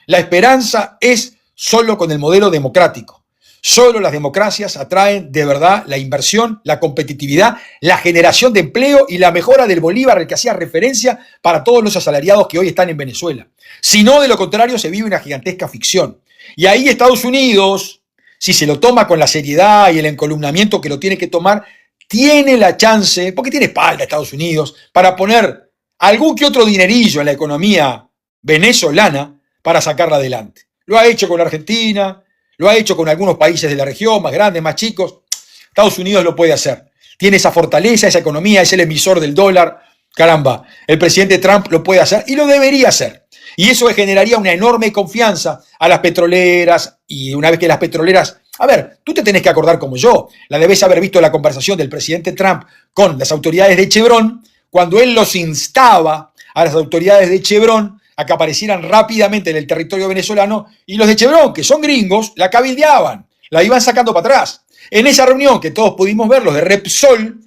la esperanza es solo con el modelo democrático. Solo las democracias atraen de verdad la inversión, la competitividad, la generación de empleo y la mejora del bolívar al que hacía referencia para todos los asalariados que hoy están en Venezuela. Si no, de lo contrario, se vive una gigantesca ficción. Y ahí Estados Unidos, si se lo toma con la seriedad y el encolumnamiento que lo tiene que tomar, tiene la chance, porque tiene espalda Estados Unidos, para poner algún que otro dinerillo en la economía venezolana para sacarla adelante. Lo ha hecho con la Argentina, lo ha hecho con algunos países de la región, más grandes, más chicos. Estados Unidos lo puede hacer. Tiene esa fortaleza, esa economía, es el emisor del dólar. Caramba, el presidente Trump lo puede hacer y lo debería hacer. Y eso generaría una enorme confianza a las petroleras, y una vez que las petroleras... A ver, tú te tenés que acordar como yo, la debes haber visto la conversación del presidente Trump con las autoridades de Chevron, cuando él los instaba a las autoridades de Chevron a que aparecieran rápidamente en el territorio venezolano, y los de Chevron, que son gringos, la cabildeaban, la iban sacando para atrás. En esa reunión que todos pudimos ver, los de Repsol,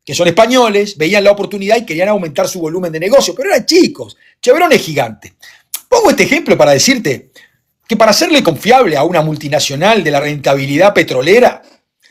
que son españoles, veían la oportunidad y querían aumentar su volumen de negocio, pero eran chicos. Chevron es gigante. Pongo este ejemplo para decirte que para serle confiable a una multinacional de la rentabilidad petrolera,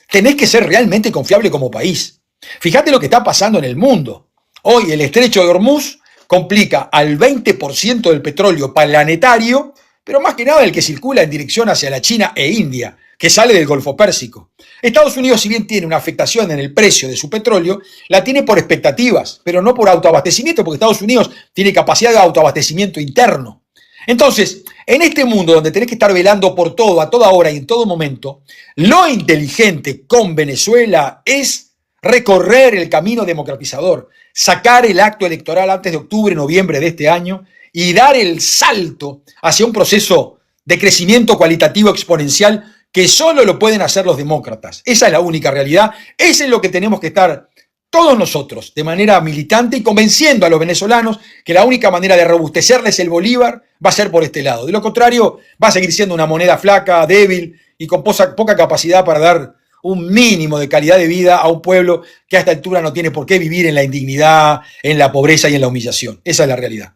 tenés que ser realmente confiable como país. Fíjate lo que está pasando en el mundo. Hoy el estrecho de Hormuz complica al 20% del petróleo planetario, pero más que nada el que circula en dirección hacia la China e India, que sale del Golfo Pérsico. Estados Unidos, si bien tiene una afectación en el precio de su petróleo, la tiene por expectativas, pero no por autoabastecimiento, porque Estados Unidos tiene capacidad de autoabastecimiento interno. Entonces, en este mundo donde tenés que estar velando por todo, a toda hora y en todo momento, lo inteligente con Venezuela es recorrer el camino democratizador, sacar el acto electoral antes de octubre, noviembre de este año y dar el salto hacia un proceso de crecimiento cualitativo exponencial que solo lo pueden hacer los demócratas. Esa es la única realidad. Eso es lo que tenemos que estar todos nosotros de manera militante y convenciendo a los venezolanos que la única manera de robustecerles el bolívar va a ser por este lado. De lo contrario, va a seguir siendo una moneda flaca, débil y con poca capacidad para dar un mínimo de calidad de vida a un pueblo que a esta altura no tiene por qué vivir en la indignidad, en la pobreza y en la humillación. Esa es la realidad.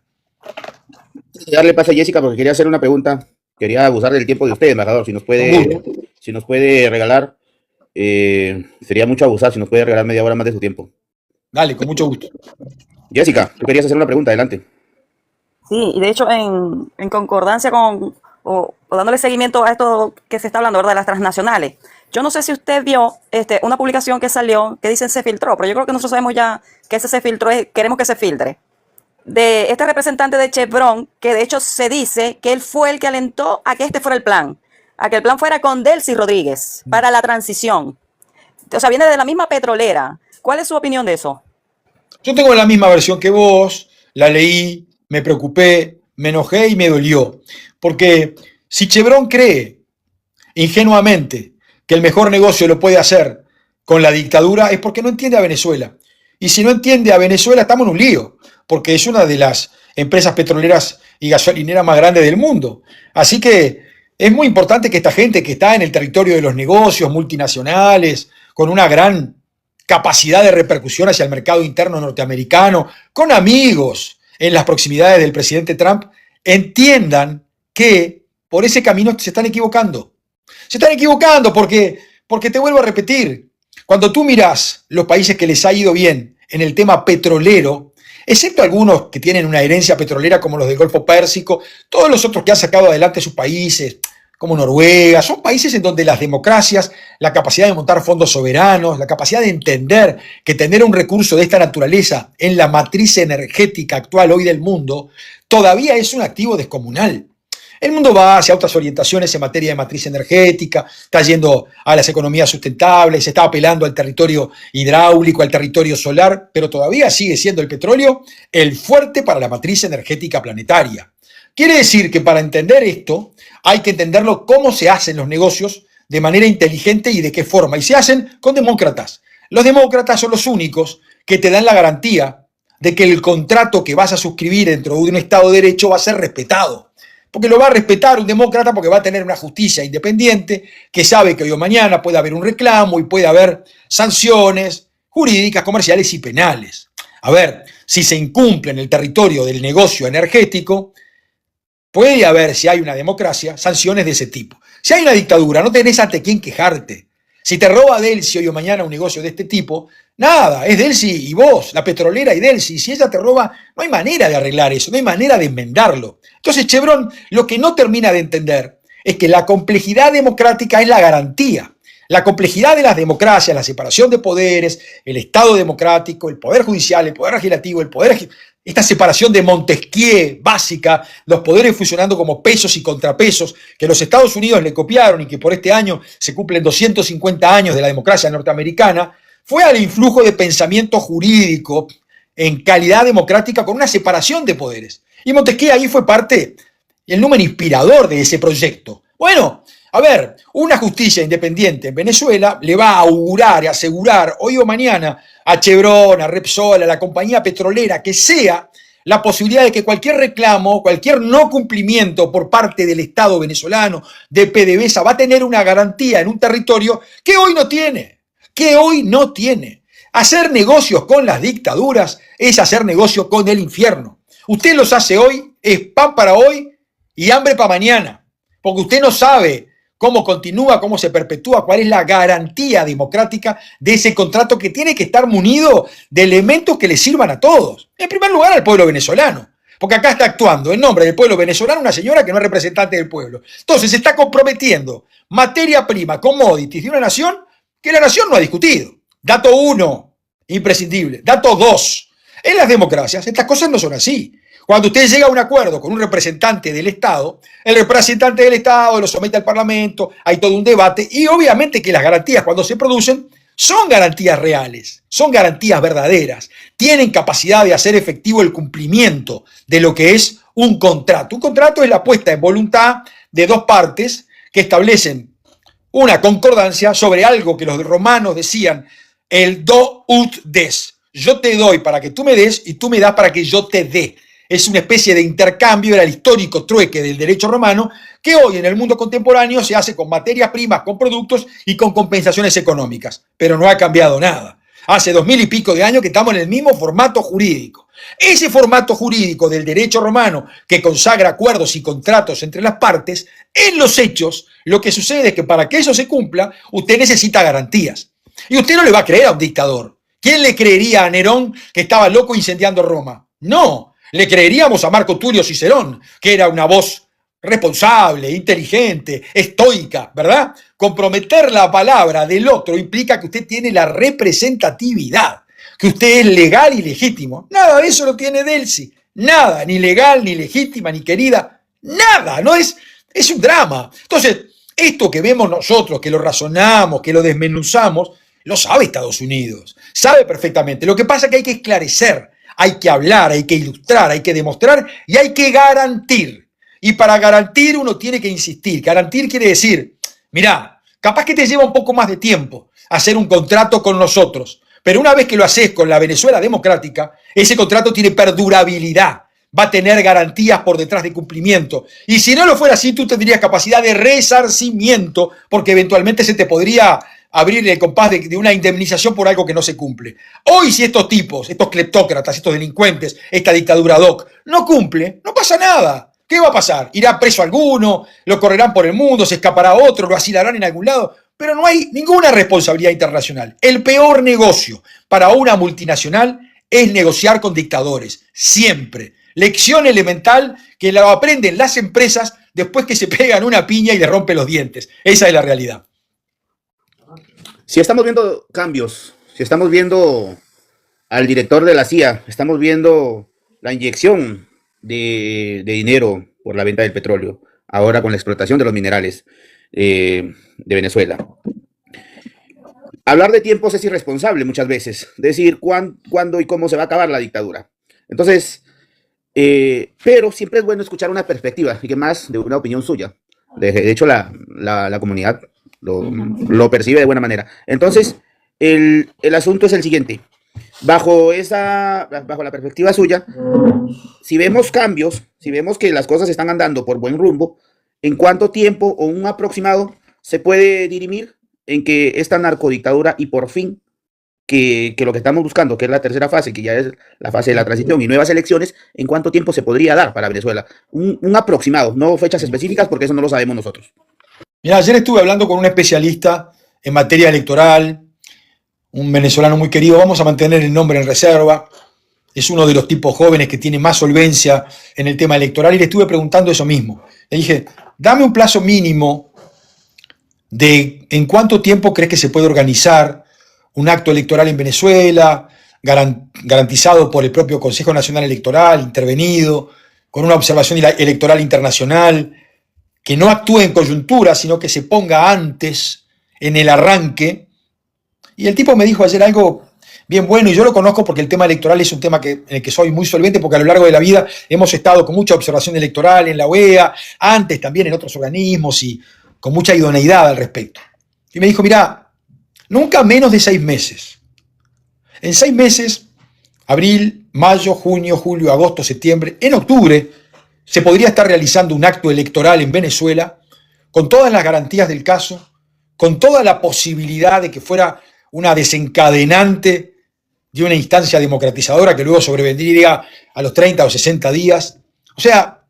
Darle paso a Jessica porque quería hacer una pregunta. Quería abusar del tiempo de usted, embajador. Si nos puede regalar, sería mucho abusar si nos puede regalar media hora más de su tiempo. Dale, con mucho gusto. Jessica, tú querías hacer una pregunta, adelante. Sí, y de hecho en concordancia con, o dándole seguimiento a esto que se está hablando, ¿verdad?, de las transnacionales. Yo no sé si usted vio una publicación que salió que dicen se filtró, pero yo creo que nosotros sabemos ya que ese se filtró, queremos que se filtre. De este representante de Chevron, que de hecho se dice que él fue el que alentó a que este fuera el plan, a que el plan fuera con Delcy Rodríguez para la transición. O sea, viene de la misma petrolera. ¿Cuál es su opinión de eso? Yo tengo la misma versión que vos, la leí, me preocupé, me enojé y me dolió. Porque si Chevron cree ingenuamente que el mejor negocio lo puede hacer con la dictadura es porque no entiende a Venezuela. Y si no entiende a Venezuela estamos en un lío, porque es una de las empresas petroleras y gasolineras más grandes del mundo. Así que es muy importante que esta gente que está en el territorio de los negocios multinacionales, con una gran capacidad de repercusión hacia el mercado interno norteamericano, con amigos en las proximidades del presidente Trump, entiendan que por ese camino se están equivocando. Se están equivocando porque te vuelvo a repetir, cuando tú miras los países que les ha ido bien en el tema petrolero, excepto algunos que tienen una herencia petrolera como los del Golfo Pérsico, todos los otros que han sacado adelante sus países, como Noruega, son países en donde las democracias, la capacidad de montar fondos soberanos, la capacidad de entender que tener un recurso de esta naturaleza en la matriz energética actual hoy del mundo, todavía es un activo descomunal. El mundo va hacia otras orientaciones en materia de matriz energética, está yendo a las economías sustentables, se está apelando al territorio hidráulico, al territorio solar, pero todavía sigue siendo el petróleo el fuerte para la matriz energética planetaria. Quiere decir que para entender esto hay que entenderlo cómo se hacen los negocios de manera inteligente y de qué forma. Y se hacen con demócratas. Los demócratas son los únicos que te dan la garantía de que el contrato que vas a suscribir dentro de un Estado de Derecho va a ser respetado. Porque lo va a respetar un demócrata porque va a tener una justicia independiente que sabe que hoy o mañana puede haber un reclamo y puede haber sanciones jurídicas, comerciales y penales. A ver, si se incumple en el territorio del negocio energético, puede haber, si hay una democracia, sanciones de ese tipo. Si hay una dictadura, no tenés ante quién quejarte. Si te roba Delcy hoy o mañana un negocio de este tipo, nada, es Delcy y vos, la petrolera y Delcy. Si ella te roba, no hay manera de arreglar eso, no hay manera de enmendarlo. Entonces Chevron lo que no termina de entender es que la complejidad democrática es la garantía. La complejidad de las democracias, la separación de poderes, el Estado democrático, el poder judicial, el poder legislativo, esta separación de Montesquieu básica, los poderes funcionando como pesos y contrapesos, que los Estados Unidos le copiaron y que por este año se cumplen 250 años de la democracia norteamericana, fue al influjo de pensamiento jurídico en calidad democrática con una separación de poderes. Y Montesquieu ahí fue parte, el número inspirador de ese proyecto. Bueno, a ver, una justicia independiente en Venezuela le va a augurar y asegurar hoy o mañana a Chevron, a Repsol, a la compañía petrolera que sea, la posibilidad de que cualquier reclamo, cualquier no cumplimiento por parte del Estado venezolano, de PDVSA, va a tener una garantía en un territorio que hoy no tiene, Hacer negocios con las dictaduras es hacer negocios con el infierno. Usted los hace hoy, es pan para hoy y hambre para mañana, porque usted no sabe cómo continúa, cómo se perpetúa, cuál es la garantía democrática de ese contrato que tiene que estar munido de elementos que le sirvan a todos. En primer lugar, al pueblo venezolano, porque acá está actuando en nombre del pueblo venezolano una señora que no es representante del pueblo. Entonces se está comprometiendo materia prima, commodities de una nación que la nación no ha discutido. Dato 1, imprescindible. Dato 2, en las democracias estas cosas no son así. Cuando usted llega a un acuerdo con un representante del Estado, el representante del Estado lo somete al Parlamento, hay todo un debate y obviamente que las garantías cuando se producen son garantías reales, son garantías verdaderas, tienen capacidad de hacer efectivo el cumplimiento de lo que es un contrato. Un contrato es la puesta en voluntad de dos partes que establecen una concordancia sobre algo que los romanos decían, el do ut des. Yo te doy para que tú me des y tú me das para que yo te dé. Es una especie de intercambio, era el histórico trueque del derecho romano, que hoy en el mundo contemporáneo se hace con materias primas, con productos y con compensaciones económicas. Pero no ha cambiado nada. Hace 2000 y pico de años que estamos en el mismo formato jurídico. Ese formato jurídico del derecho romano que consagra acuerdos y contratos entre las partes, en los hechos, lo que sucede es que para que eso se cumpla, usted necesita garantías. Y usted no le va a creer a un dictador. ¿Quién le creería a Nerón que estaba loco incendiando Roma? No, le creeríamos a Marco Tulio Cicerón, que era una voz responsable, inteligente, estoica, ¿verdad? Comprometer la palabra del otro implica que usted tiene la representatividad, que usted es legal y legítimo. Nada de eso lo tiene Delcy. Nada, ni legal, ni legítima, ni querida. Nada, no es un drama. Entonces, esto que vemos nosotros, que lo razonamos, que lo desmenuzamos, lo sabe Estados Unidos. Sabe perfectamente. Lo que pasa es que hay que esclarecer, hay que hablar, hay que ilustrar, hay que demostrar y hay que garantir. Y para garantir uno tiene que insistir. Garantir quiere decir, mirá, capaz que te lleva un poco más de tiempo hacer un contrato con nosotros, pero una vez que lo haces con la Venezuela democrática, ese contrato tiene perdurabilidad, va a tener garantías por detrás de cumplimiento. Y si no lo fuera así, tú tendrías capacidad de resarcimiento, porque eventualmente se te podría abrir el compás de una indemnización por algo que no se cumple. Hoy, si estos tipos, estos cleptócratas, estos delincuentes, esta dictadura ad hoc, no cumple, no pasa nada. ¿Qué va a pasar? ¿Irá preso alguno? ¿Lo correrán por el mundo? ¿Se escapará otro? ¿Lo asilarán en algún lado? Pero no hay ninguna responsabilidad internacional. El peor negocio para una multinacional es negociar con dictadores. Siempre. Lección elemental que la aprenden las empresas después que se pegan una piña y le rompen los dientes. Esa es la realidad. Si estamos viendo cambios, si estamos viendo al director de la CIA, estamos viendo la inyección de dinero por la venta del petróleo, ahora con la explotación de los minerales de Venezuela. Hablar de tiempos es irresponsable muchas veces, decir cuándo y cómo se va a acabar la dictadura. Entonces, pero siempre es bueno escuchar una perspectiva y que más de una opinión suya. De hecho, la comunidad lo percibe de buena manera. Entonces, el asunto es el siguiente. Bajo la perspectiva suya, si vemos cambios, si vemos que las cosas están andando por buen rumbo, ¿en cuánto tiempo o un aproximado se puede dirimir en que esta narcodictadura y por fin que lo que estamos buscando, que es la tercera fase, que ya es la fase de la transición y nuevas elecciones, en cuánto tiempo se podría dar para Venezuela? Un aproximado, no fechas específicas porque eso no lo sabemos nosotros. Mira, ayer estuve hablando con un especialista en materia electoral, un venezolano muy querido, vamos a mantener el nombre en reserva, es uno de los tipos jóvenes que tiene más solvencia en el tema electoral y le estuve preguntando eso mismo. Le dije, dame un plazo mínimo de en cuánto tiempo crees que se puede organizar un acto electoral en Venezuela, garantizado por el propio Consejo Nacional Electoral, intervenido, con una observación electoral internacional, que no actúe en coyuntura, sino que se ponga antes, en el arranque. Y el tipo me dijo ayer algo bien bueno, y yo lo conozco porque el tema electoral es un tema en el que soy muy solvente, porque a lo largo de la vida hemos estado con mucha observación electoral en la OEA, antes también en otros organismos, y con mucha idoneidad al respecto. Y me dijo, mirá, nunca menos de 6 meses. En 6 meses, abril, mayo, junio, julio, agosto, septiembre, en octubre, se podría estar realizando un acto electoral en Venezuela, con todas las garantías del caso, con toda la posibilidad de que fuera una desencadenante de una instancia democratizadora que luego sobrevendría a los 30 o 60 días. O sea,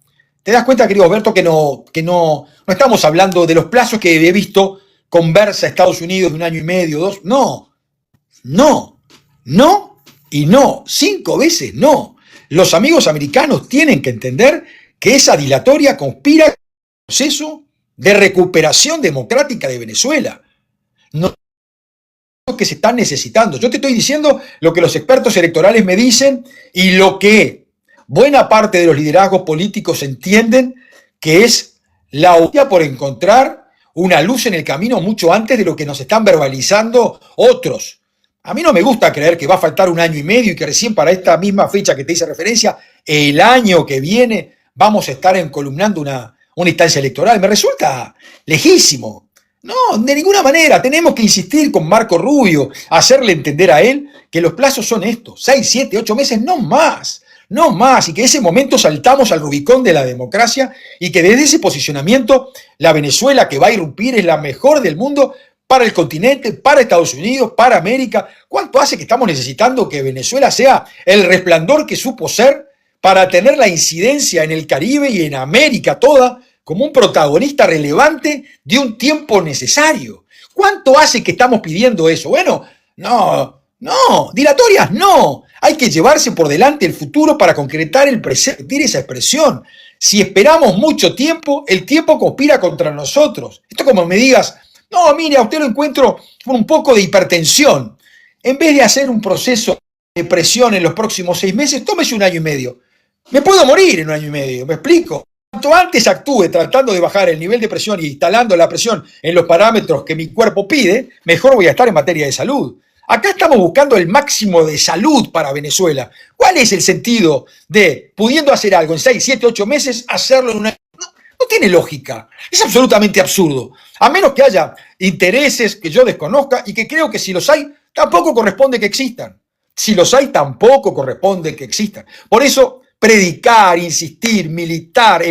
te das cuenta, querido Alberto, que no estamos hablando de los plazos que he visto conversa Estados Unidos de 1 año y medio, 2. No y no. 5 veces no. Los amigos americanos tienen que entender que esa dilatoria conspira con el proceso de recuperación democrática de Venezuela. No que se están necesitando. Yo te estoy diciendo lo que los expertos electorales me dicen y lo que buena parte de los liderazgos políticos entienden que es la opción por encontrar una luz en el camino mucho antes de lo que nos están verbalizando otros. A mí no me gusta creer que va a faltar 1 año y medio y que recién para esta misma fecha que te hice referencia, el año que viene, vamos a estar encolumnando una instancia electoral. Me resulta lejísimo. No, de ninguna manera. Tenemos que insistir con Marco Rubio, hacerle entender a él que los plazos son estos, 6, 7, 8 meses, no más. No más, y que en ese momento saltamos al Rubicón de la democracia y que desde ese posicionamiento la Venezuela que va a irrumpir es la mejor del mundo para el continente, para Estados Unidos, para América. ¿Cuánto hace que estamos necesitando que Venezuela sea el resplandor que supo ser para tener la incidencia en el Caribe y en América toda como un protagonista relevante de un tiempo necesario? ¿Cuánto hace que estamos pidiendo eso? Bueno, no, dilatorias no. Hay que llevarse por delante el futuro para concretar el presente, esa expresión. Si esperamos mucho tiempo, el tiempo conspira contra nosotros. Esto como me digas, no, mire, a usted lo encuentro con un poco de hipertensión. En vez de hacer un proceso de presión en los próximos 6 meses, tómese 1 año y medio. Me puedo morir en 1 año y medio, ¿me explico? Cuanto antes actúe tratando de bajar el nivel de presión y instalando la presión en los parámetros que mi cuerpo pide, mejor voy a estar en materia de salud. Acá estamos buscando el máximo de salud para Venezuela. ¿Cuál es el sentido de, pudiendo hacer algo en 6, 7, 8 meses, hacerlo en 1 año? No tiene lógica. Es absolutamente absurdo. A menos que haya intereses que yo desconozca y que creo que si los hay, tampoco corresponde que existan. Si los hay, tampoco corresponde que existan. Por eso, predicar, insistir, militar,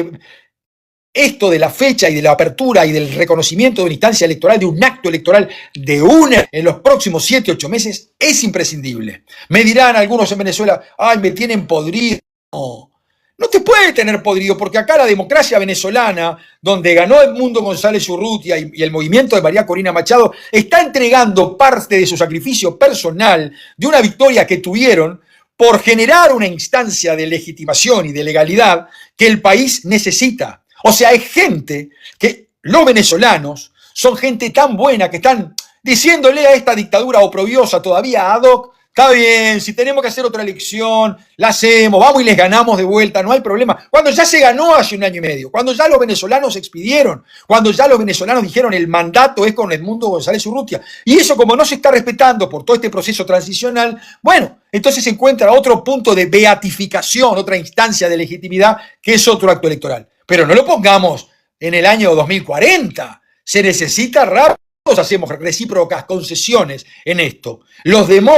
esto de la fecha y de la apertura y del reconocimiento de una instancia electoral, de un acto electoral en los próximos 7, 8 meses, es imprescindible. Me dirán algunos en Venezuela, ay, me tienen podrido. No te puede tener podrido, porque acá la democracia venezolana, donde ganó Edmundo González Urrutia y el movimiento de María Corina Machado, está entregando parte de su sacrificio personal de una victoria que tuvieron por generar una instancia de legitimación y de legalidad que el país necesita. O sea, es gente que los venezolanos son gente tan buena que están diciéndole a esta dictadura oprobiosa todavía ad hoc, está bien, si tenemos que hacer otra elección, la hacemos, vamos y les ganamos de vuelta, no hay problema. Cuando ya se ganó hace 1 año y medio, cuando ya los venezolanos expidieron, cuando ya los venezolanos dijeron el mandato es con Edmundo González Urrutia, y eso como no se está respetando por todo este proceso transicional, bueno, entonces se encuentra otro punto de beatificación, otra instancia de legitimidad, que es otro acto electoral. Pero no lo pongamos en el año 2040, se necesita rápido. Hacemos recíprocas concesiones en esto.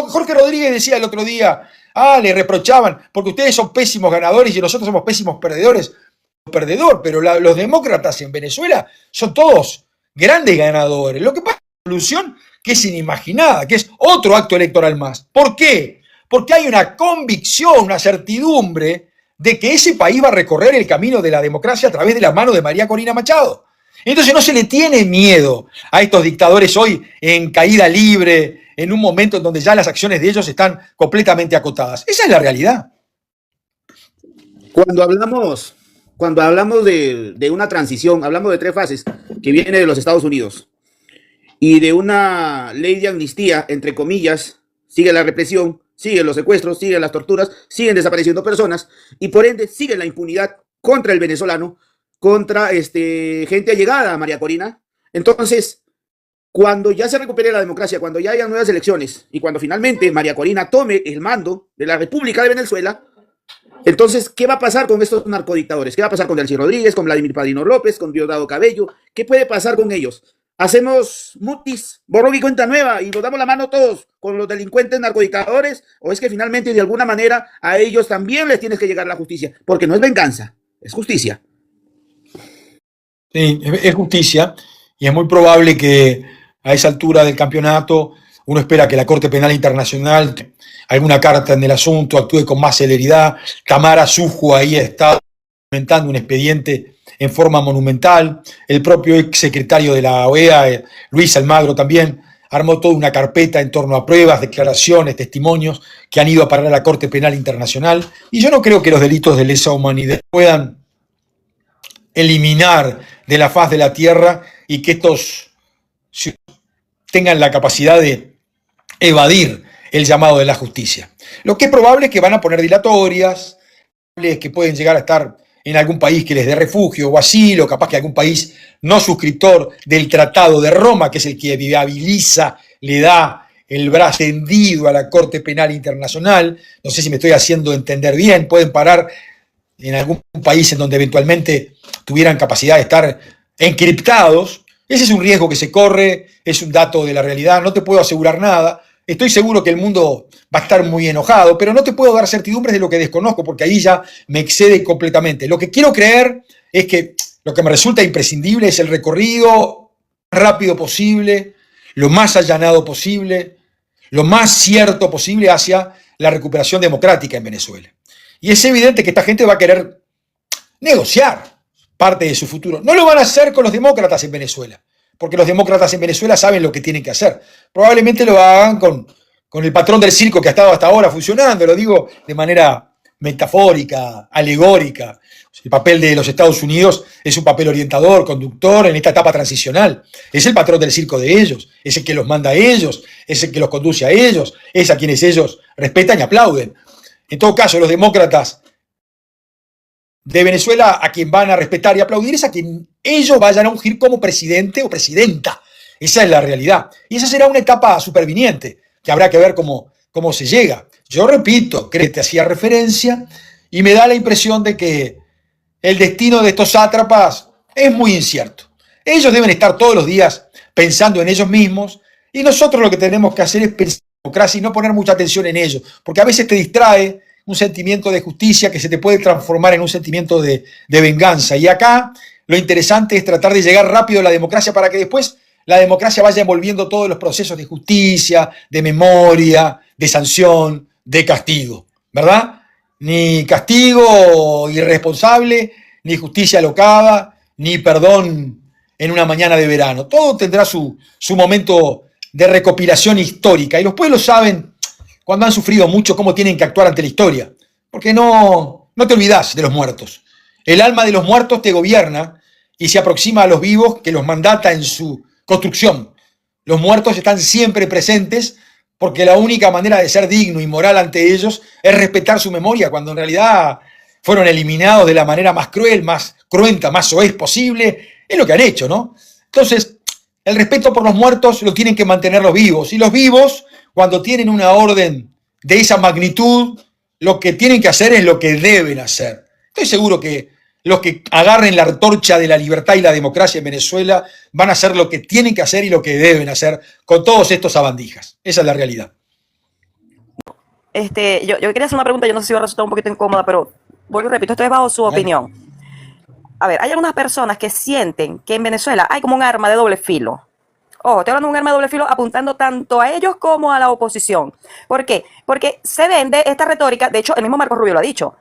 Jorge Rodríguez decía el otro día, le reprochaban, porque ustedes son pésimos ganadores y nosotros somos pésimos perdedores. Pero los demócratas en Venezuela son todos grandes ganadores. Lo que pasa es una solución que es inimaginada, que es otro acto electoral más. ¿Por qué? Porque hay una convicción, una certidumbre de que ese país va a recorrer el camino de la democracia a través de la mano de María Corina Machado. Entonces no se le tiene miedo a estos dictadores hoy en caída libre, en un momento en donde ya las acciones de ellos están completamente acotadas. Esa es la realidad. Cuando hablamos de una transición, hablamos de 3 fases que viene de los Estados Unidos y de una ley de amnistía, entre comillas, sigue la represión, siguen los secuestros, siguen las torturas, siguen desapareciendo personas y por ende sigue la impunidad contra el venezolano, contra gente allegada a María Corina. Entonces, cuando ya se recupere la democracia, cuando ya haya nuevas elecciones y cuando finalmente María Corina tome el mando de la República de Venezuela, entonces, ¿qué va a pasar con estos narcodictadores? ¿Qué va a pasar con Delcy Rodríguez, con Vladimir Padrino López, con Diosdado Cabello? ¿Qué puede pasar con ellos? ¿Hacemos mutis, borrón y cuenta nueva y nos damos la mano todos con los delincuentes narcodictadores? ¿O es que finalmente de alguna manera a ellos también les tienes que llegar la justicia? Porque no es venganza, es justicia. Sí, es justicia y es muy probable que a esa altura del campeonato uno espera que la Corte Penal Internacional, alguna carta en el asunto, actúe con más celeridad. Tamara Sujo ahí está implementando un expediente en forma monumental. El propio exsecretario de la OEA, Luis Almagro, también armó toda una carpeta en torno a pruebas, declaraciones, testimonios que han ido a parar a la Corte Penal Internacional. Y yo no creo que los delitos de lesa humanidad puedan eliminar de la faz de la tierra y que estos tengan la capacidad de evadir el llamado de la justicia. Lo que es probable es que van a poner dilatorias, que pueden llegar a estar en algún país que les dé refugio o asilo, capaz que algún país no suscriptor del Tratado de Roma, que es el que viabiliza, le da el brazo tendido a la Corte Penal Internacional. No sé si me estoy haciendo entender bien, pueden parar en algún país en donde eventualmente tuvieran capacidad de estar encriptados. Ese es un riesgo que se corre, es un dato de la realidad, no te puedo asegurar nada. Estoy seguro que el mundo va a estar muy enojado, pero no te puedo dar certidumbres de lo que desconozco, porque ahí ya me excede completamente. Lo que quiero creer es que lo que me resulta imprescindible es el recorrido rápido posible, lo más allanado posible, lo más cierto posible hacia la recuperación democrática en Venezuela. Y es evidente que esta gente va a querer negociar parte de su futuro. No lo van a hacer con los demócratas en Venezuela, porque los demócratas en Venezuela saben lo que tienen que hacer. Probablemente lo hagan con el patrón del circo que ha estado hasta ahora funcionando, lo digo de manera metafórica, alegórica. El papel de los Estados Unidos es un papel orientador, conductor en esta etapa transicional. Es el patrón del circo de ellos, es el que los manda a ellos, es el que los conduce a ellos, es a quienes ellos respetan y aplauden. En todo caso, los demócratas de Venezuela, a quien van a respetar y aplaudir, es a quien ellos vayan a ungir como presidente o presidenta. Esa es la realidad. Y esa será una etapa superviniente, que habrá que ver cómo se llega. Yo repito, creo que te hacía referencia, y me da la impresión de que el destino de estos sátrapas es muy incierto. Ellos deben estar todos los días pensando en ellos mismos, y nosotros lo que tenemos que hacer es pensar en democracia y no poner mucha atención en ellos, porque a veces te distrae un sentimiento de justicia que se te puede transformar en un sentimiento de venganza. Y acá lo interesante es tratar de llegar rápido a la democracia para que después la democracia vaya envolviendo todos los procesos de justicia, de memoria, de sanción, de castigo, ¿verdad? Ni castigo irresponsable, ni justicia alocada, ni perdón en una mañana de verano. Todo tendrá su momento de recopilación histórica. Y los pueblos saben, cuando han sufrido mucho, cómo tienen que actuar ante la historia. Porque no te olvidas de los muertos. El alma de los muertos te gobierna y se aproxima a los vivos, que los mandata en su construcción. Los muertos están siempre presentes, porque la única manera de ser digno y moral ante ellos es respetar su memoria, cuando en realidad fueron eliminados de la manera más cruel, más cruenta, más soez posible. Es lo que han hecho, ¿no? Entonces, el respeto por los muertos lo tienen que mantener los vivos. Y los vivos, cuando tienen una orden de esa magnitud, lo que tienen que hacer es lo que deben hacer. Estoy seguro que los que agarren la antorcha de la libertad y la democracia en Venezuela van a hacer lo que tienen que hacer y lo que deben hacer con todos estos sabandijas. Esa es la realidad. Yo quería hacer una pregunta, yo no sé si va a resultar un poquito incómoda, pero vuelvo y repito, esto es bajo su opinión. A ver, hay algunas personas que sienten que en Venezuela hay como un arma de doble filo. Ojo, estoy hablando de un arma de doble filo apuntando tanto a ellos como a la oposición. ¿Por qué? Porque se vende esta retórica, de hecho, el mismo Marco Rubio lo ha dicho,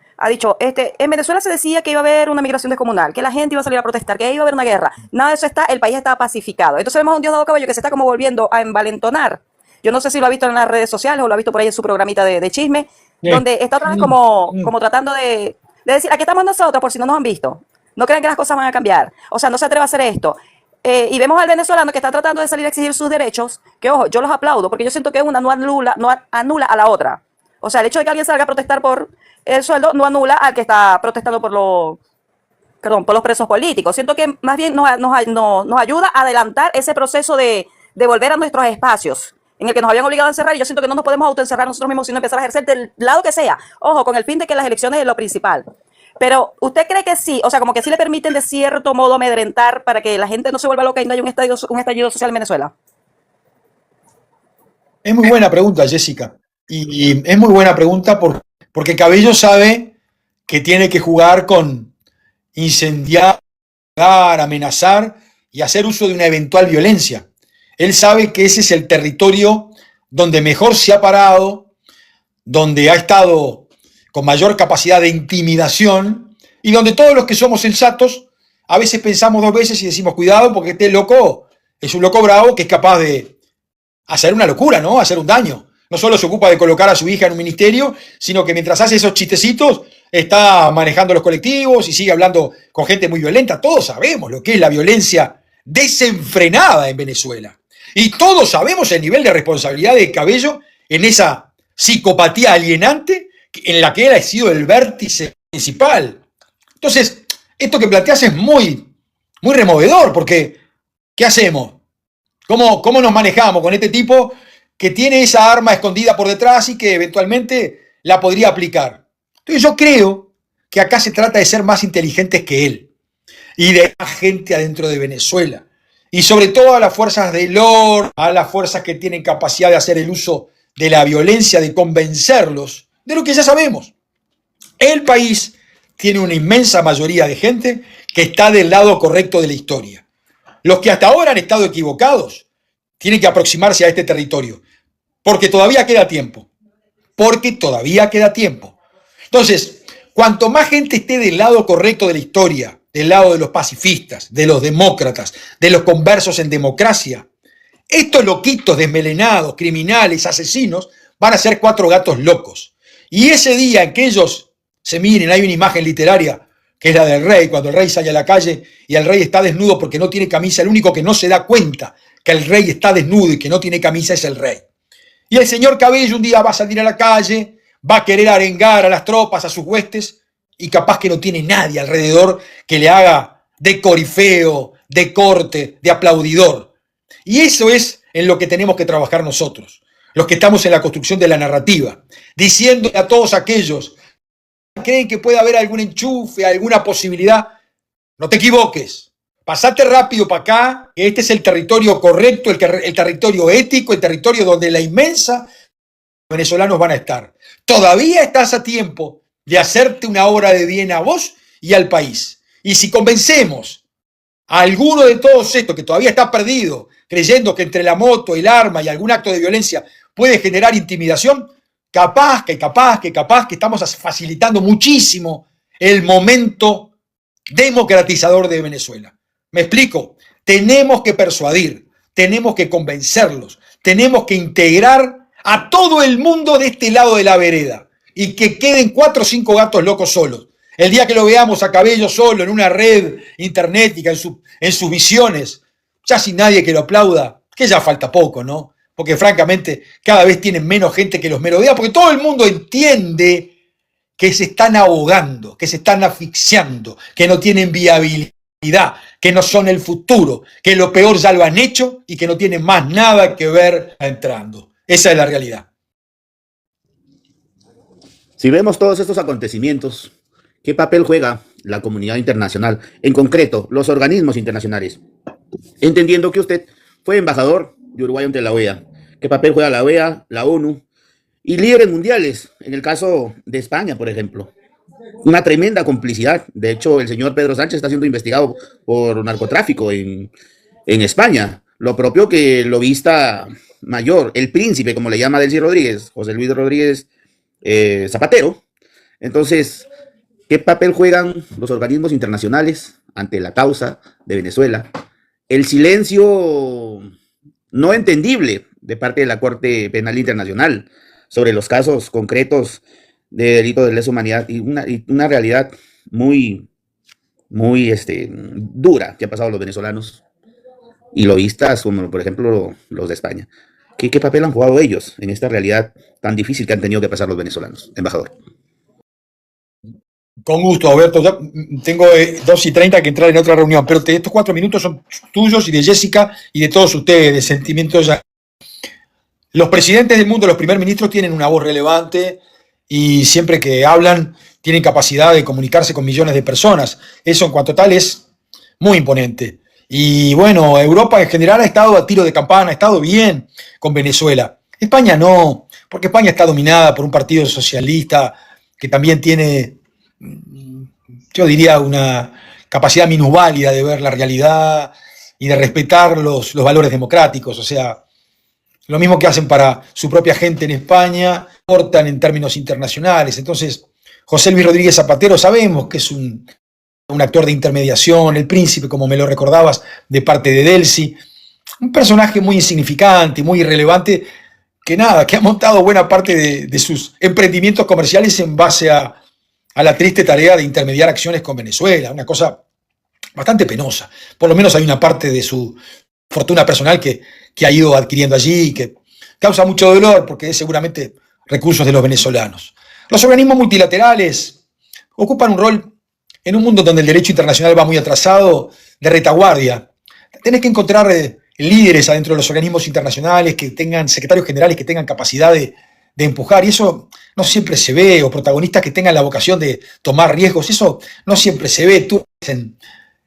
en Venezuela se decía que iba a haber una migración descomunal, que la gente iba a salir a protestar, que iba a haber una guerra. Nada de eso está, el país está pacificado. Entonces vemos a un Diosdado Cabello que se está como volviendo a envalentonar. Yo no sé si lo ha visto en las redes sociales o lo ha visto por ahí en su programita de chisme, donde está otra vez como tratando de decir, aquí estamos nosotros por si no nos han visto. No crean que las cosas van a cambiar. O sea, no se atreva a hacer esto. Y vemos al venezolano que está tratando de salir a exigir sus derechos, que ojo, yo los aplaudo, porque yo siento que una no anula a la otra. O sea, el hecho de que alguien salga a protestar por el sueldo no anula al que está protestando por los presos políticos. Siento que más bien nos ayuda a adelantar ese proceso de volver a nuestros espacios en el que nos habían obligado a encerrar, y yo siento que no nos podemos autoencerrar nosotros mismos, sino empezar a ejercer del lado que sea. Ojo, con el fin de que las elecciones es lo principal. Pero, ¿usted cree que sí? O sea, como que sí le permiten de cierto modo amedrentar para que la gente no se vuelva loca y no haya un estallido social en Venezuela. Es muy buena pregunta, Jessica. Y es muy buena pregunta porque Cabello sabe que tiene que jugar con incendiar, amenazar y hacer uso de una eventual violencia. Él sabe que ese es el territorio donde mejor se ha parado, donde ha estado con mayor capacidad de intimidación y donde todos los que somos sensatos a veces pensamos dos veces y decimos cuidado porque este loco es un loco bravo que es capaz de hacer una locura, ¿no? Hacer un daño. No solo se ocupa de colocar a su hija en un ministerio, sino que mientras hace esos chistecitos está manejando los colectivos y sigue hablando con gente muy violenta. Todos sabemos lo que es la violencia desenfrenada en Venezuela. Y todos sabemos el nivel de responsabilidad de Cabello en esa psicopatía alienante en la que él ha sido el vértice principal. Entonces, esto que planteas es muy, muy removedor, porque ¿qué hacemos? ¿Cómo nos manejamos con este tipo que tiene esa arma escondida por detrás y que eventualmente la podría aplicar? Entonces yo creo que acá se trata de ser más inteligentes que él y de más gente adentro de Venezuela. Y sobre todo a las fuerzas del orden, a las fuerzas que tienen capacidad de hacer el uso de la violencia, de convencerlos de lo que ya sabemos. El país tiene una inmensa mayoría de gente que está del lado correcto de la historia. Los que hasta ahora han estado equivocados tienen que aproximarse a este territorio, porque todavía queda tiempo. Porque todavía queda tiempo. Entonces, cuanto más gente esté del lado correcto de la historia, del lado de los pacifistas, de los demócratas, de los conversos en democracia, estos loquitos desmelenados, criminales, asesinos, van a ser 4 gatos locos. Y ese día en que ellos se miren, hay una imagen literaria que es la del rey, cuando el rey sale a la calle y el rey está desnudo porque no tiene camisa, el único que no se da cuenta que el rey está desnudo y que no tiene camisa es el rey. Y el señor Cabello un día va a salir a la calle, va a querer arengar a las tropas, a sus huestes, y capaz que no tiene nadie alrededor que le haga de corifeo, de corte, de aplaudidor. Y eso es en lo que tenemos que trabajar nosotros, los que estamos en la construcción de la narrativa, diciendo a todos aquellos que creen que puede haber algún enchufe, alguna posibilidad, no te equivoques, pasate rápido para acá, que este es el territorio correcto, el territorio ético, el territorio donde la inmensa venezolanos van a estar. Todavía estás a tiempo de hacerte una obra de bien a vos y al país. Y si convencemos a alguno de todos estos que todavía está perdido, creyendo que entre la moto, el arma y algún acto de violencia puede generar intimidación, capaz que estamos facilitando muchísimo el momento democratizador de Venezuela. ¿Me explico? Tenemos que persuadir, tenemos que convencerlos, tenemos que integrar a todo el mundo de este lado de la vereda y que queden 4 o 5 gatos locos solos. El día que lo veamos a Cabello solo en una red internética, en sus visiones, ya sin nadie que lo aplauda, que ya falta poco, ¿no? Porque francamente cada vez tienen menos gente que los merodea, porque todo el mundo entiende que se están ahogando, que se están asfixiando, que no tienen viabilidad, que no son el futuro, que lo peor ya lo han hecho y que no tienen más nada que ver entrando. Esa es la realidad. Si vemos todos estos acontecimientos, ¿qué papel juega la comunidad internacional, en concreto los organismos internacionales? Entendiendo que usted fue embajador de Uruguay ante la OEA, ¿qué papel juega la OEA, la ONU y líderes mundiales? En el caso de España, por ejemplo, una tremenda complicidad. De hecho, el señor Pedro Sánchez está siendo investigado por narcotráfico en España. Lo propio que el lobista mayor, el príncipe, como le llama Delcy Rodríguez, José Luis Rodríguez Zapatero. Entonces, ¿qué papel juegan los organismos internacionales ante la causa de Venezuela? El silencio no entendible de parte de la Corte Penal Internacional sobre los casos concretos de delito de lesa humanidad y una realidad muy dura que han pasado los venezolanos y lobistas como por ejemplo los de España. ¿Qué papel han jugado ellos en esta realidad tan difícil que han tenido que pasar los venezolanos, embajador? Con gusto, Alberto. Ya tengo 2:30 que entrar en otra reunión, pero estos 4 minutos son tuyos y de Jessica y de todos ustedes, de sentimientos ya. Los presidentes del mundo, los primer ministros, tienen una voz relevante y siempre que hablan tienen capacidad de comunicarse con millones de personas. Eso en cuanto tal es muy imponente. Y bueno, Europa en general ha estado a tiro de campana, ha estado bien con Venezuela. España no, porque España está dominada por un partido socialista que también tiene, yo diría, una capacidad minusválida de ver la realidad y de respetar los valores democráticos. O sea, lo mismo que hacen para su propia gente en España, aportan en términos internacionales. Entonces, José Luis Rodríguez Zapatero sabemos que es un actor de intermediación, el príncipe, como me lo recordabas, de parte de Delcy, un personaje muy insignificante, muy irrelevante, que ha montado buena parte de sus emprendimientos comerciales en base a la triste tarea de intermediar acciones con Venezuela, una cosa bastante penosa. Por lo menos hay una parte de su fortuna personal que ha ido adquiriendo allí y que causa mucho dolor porque es seguramente recursos de los venezolanos. Los organismos multilaterales ocupan un rol en un mundo donde el derecho internacional va muy atrasado, de retaguardia. Tenés que encontrar líderes adentro de los organismos internacionales que tengan secretarios generales que tengan capacidad de empujar, y eso no siempre se ve, o protagonistas que tengan la vocación de tomar riesgos, eso no siempre se ve. Tú en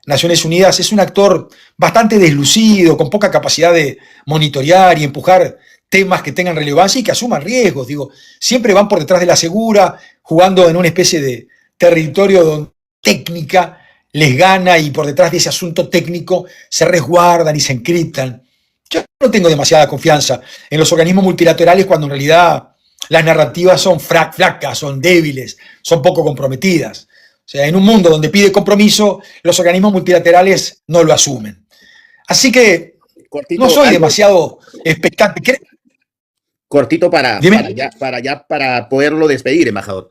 Naciones Unidas es un actor bastante deslucido, con poca capacidad de monitorear y empujar temas que tengan relevancia y que asuman riesgos. Digo, siempre van por detrás de la segura, jugando en una especie de territorio donde técnica les gana y por detrás de ese asunto técnico se resguardan y se encriptan. Yo no tengo demasiada confianza en los organismos multilaterales cuando en realidad las narrativas son flacas, son débiles, son poco comprometidas. O sea, en un mundo donde pide compromiso, los organismos multilaterales no lo asumen. Así que Cortito, no soy algo demasiado expectante. cortito Dime. para poderlo despedir, embajador.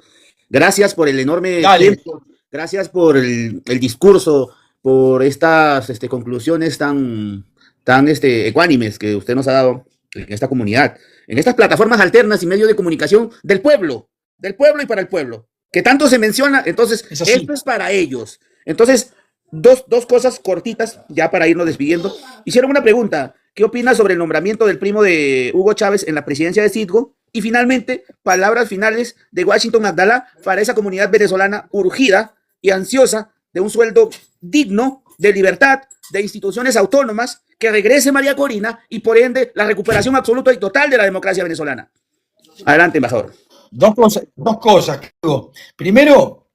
Gracias por el enorme Dale. tiempo, gracias por el discurso, por estas conclusiones tan ecuánimes que usted nos ha dado en esta comunidad, en estas plataformas alternas y medios de comunicación del pueblo y para el pueblo, que tanto se menciona. Entonces, esto es para ellos. Entonces, dos cosas cortitas ya para irnos despidiendo. Hicieron una pregunta: ¿qué opina sobre el nombramiento del primo de Hugo Chávez en la presidencia de Citgo? Y finalmente, palabras finales de Washington Abdalá para esa comunidad venezolana urgida y ansiosa de un sueldo digno, de libertad, de instituciones autónomas, que regrese María Corina y por ende la recuperación absoluta y total de la democracia venezolana. Adelante, embajador. Dos cosas. Primero,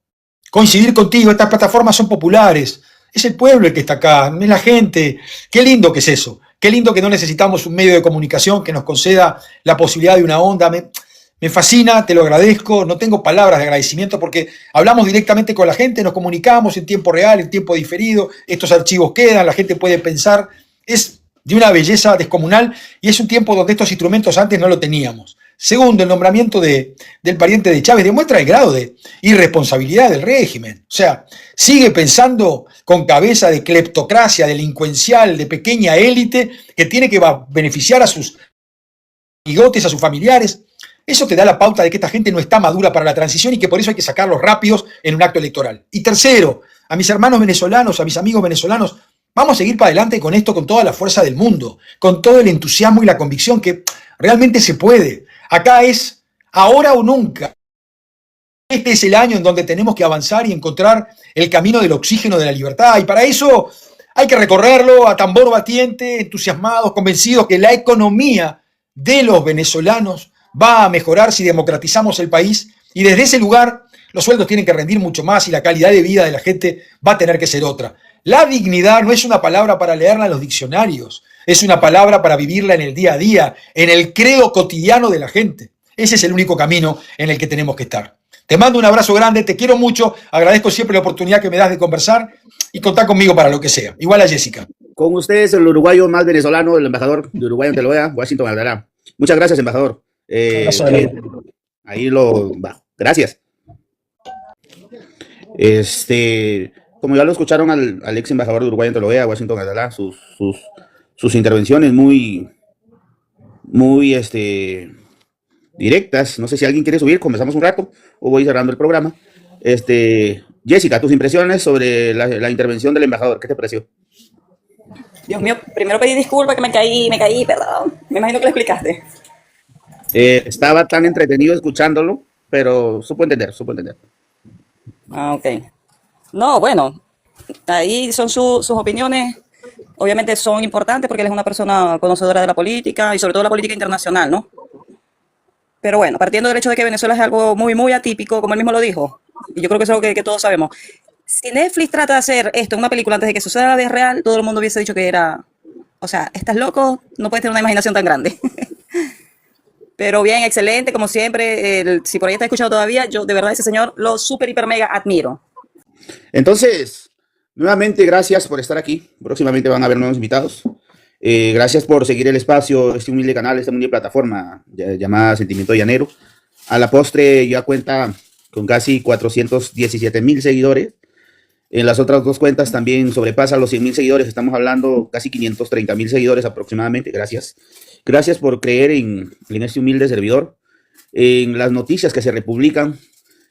coincidir contigo, estas plataformas son populares. Es el pueblo el que está acá, no es la gente. Qué lindo que es eso. Qué lindo que no necesitamos un medio de comunicación que nos conceda la posibilidad de una onda. Me fascina, te lo agradezco. No tengo palabras de agradecimiento porque hablamos directamente con la gente, nos comunicamos en tiempo real, en tiempo diferido. Estos archivos quedan, la gente puede pensar. Es de una belleza descomunal y es un tiempo donde estos instrumentos antes no lo teníamos. Segundo, el nombramiento del pariente de Chávez demuestra el grado de irresponsabilidad del régimen. O sea, sigue pensando con cabeza de cleptocracia delincuencial, de pequeña élite que tiene que beneficiar a sus bigotes, a sus familiares. Eso te da la pauta de que esta gente no está madura para la transición y que por eso hay que sacarlos rápidos en un acto electoral. Y tercero, a mis hermanos venezolanos, a mis amigos venezolanos, vamos a seguir para adelante con esto con toda la fuerza del mundo, con todo el entusiasmo y la convicción que realmente se puede. Acá es ahora o nunca. Este es el año en donde tenemos que avanzar y encontrar el camino del oxígeno de la libertad. Y para eso hay que recorrerlo a tambor batiente, entusiasmados, convencidos que la economía de los venezolanos va a mejorar si democratizamos el país. Y desde ese lugar los sueldos tienen que rendir mucho más y la calidad de vida de la gente va a tener que ser otra. La dignidad no es una palabra para leerla en los diccionarios, es una palabra para vivirla en el día a día, en el credo cotidiano de la gente. Ese es el único camino en el que tenemos que estar. Te mando un abrazo grande, te quiero mucho, agradezco siempre la oportunidad que me das de conversar y contá conmigo para lo que sea. Igual a Jessica. Con ustedes el uruguayo más venezolano, el embajador de Uruguay ante la OEA, Washington Abdalá. Muchas gracias, embajador. Ahí lo bajo. Gracias. Como ya lo escucharon al ex embajador de Uruguay ante la OEA, Washington Abdalá, sus intervenciones muy directas. No sé si alguien quiere subir, conversamos un rato o voy cerrando el programa. Jessica, tus impresiones sobre la intervención del embajador, ¿qué te pareció? Dios mío, primero pedí disculpas que me caí, perdón. Me imagino que lo explicaste. Estaba tan entretenido escuchándolo, pero supo entender. Ah, ok. No, bueno, ahí son sus opiniones. Obviamente son importantes porque él es una persona conocedora de la política y sobre todo la política internacional, ¿no? Pero bueno, partiendo del hecho de que Venezuela es algo muy, muy atípico, como él mismo lo dijo, y yo creo que es algo que todos sabemos. Si Netflix trata de hacer esto en una película antes de que suceda la vida real, todo el mundo hubiese dicho que era... O sea, estás loco, no puedes tener una imaginación tan grande. Pero bien, excelente, como siempre. Si por ahí está escuchando todavía, yo de verdad ese señor lo súper, hiper, mega admiro. Entonces, nuevamente, gracias por estar aquí. Próximamente van a haber nuevos invitados. Gracias por seguir el espacio, este humilde canal, esta humilde plataforma llamada Sentimiento Llanero. A la postre ya cuenta con casi 417,000 seguidores. En las otras dos cuentas también sobrepasa los 100,000 seguidores. Estamos hablando casi 530,000 seguidores aproximadamente. Gracias. Gracias por creer en este humilde servidor, en las noticias que se republican.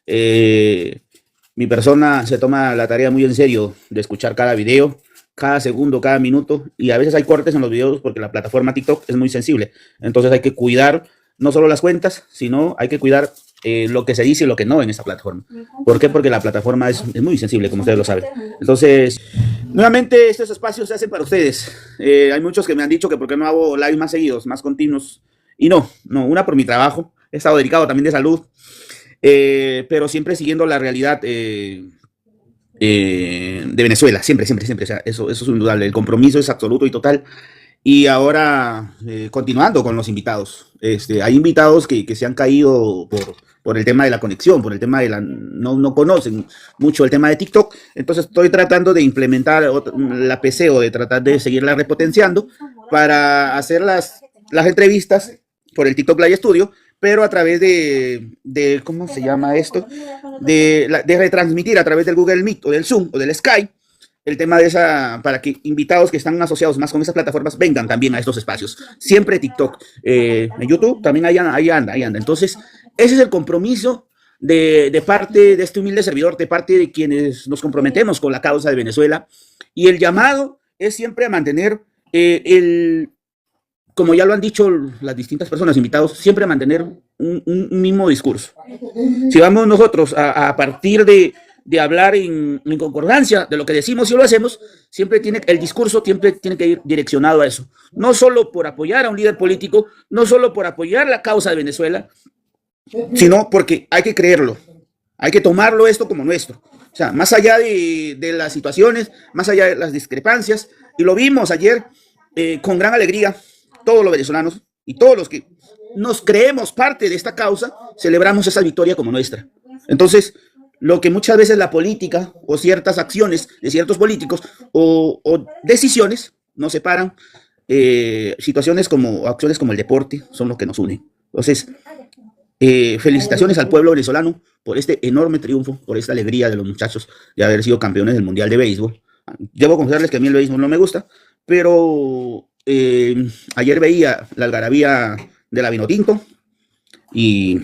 Mi persona se toma la tarea muy en serio de escuchar cada video, cada segundo, cada minuto, y a veces hay cortes en los videos porque la plataforma TikTok es muy sensible. Entonces hay que cuidar no solo las cuentas, sino hay que cuidar lo que se dice y lo que no en esta plataforma. ¿Por qué? Porque la plataforma es muy sensible, como ustedes lo saben. Entonces, nuevamente, estos espacios se hacen para ustedes. Hay muchos que me han dicho que por qué no hago live más seguidos, más continuos. Y no, una por mi trabajo. He estado dedicado también de salud, pero siempre siguiendo la realidad de Venezuela. Siempre. O sea, eso es indudable. El compromiso es absoluto y total. Y ahora, continuando con los invitados. Hay invitados que se han caído por el tema de la conexión, por el tema de no conocen mucho el tema de TikTok. Entonces estoy tratando de implementar la PC o de tratar de seguirla repotenciando para hacer las entrevistas por el TikTok Live Studio, pero a través de ¿cómo se llama esto? De retransmitir a través del Google Meet o del Zoom o del Skype el tema de para que invitados que están asociados más con esas plataformas vengan también a estos espacios. Siempre TikTok. En YouTube también ahí anda. Entonces, ese es el compromiso de parte de este humilde servidor, de parte de quienes nos comprometemos con la causa de Venezuela. Y el llamado es siempre a mantener como ya lo han dicho las distintas personas invitados, siempre a mantener un mismo discurso. Si vamos nosotros a partir de hablar en concordancia de lo que decimos y lo hacemos, el discurso siempre tiene que ir direccionado a eso. No solo por apoyar a un líder político, no solo por apoyar la causa de Venezuela, sino porque hay que creerlo, hay que tomarlo esto como nuestro. O sea, más allá de las situaciones, más allá de las discrepancias, y lo vimos ayer con gran alegría, todos los venezolanos y todos los que nos creemos parte de esta causa, celebramos esa victoria como nuestra. Entonces, lo que muchas veces la política o ciertas acciones de ciertos políticos o decisiones nos separan, acciones como el deporte son lo que nos unen. Entonces, felicitaciones al pueblo venezolano por este enorme triunfo, por esta alegría de los muchachos de haber sido campeones del Mundial de Béisbol. Debo confesarles que a mí el béisbol no me gusta, pero ayer veía la algarabía de la Vinotinto y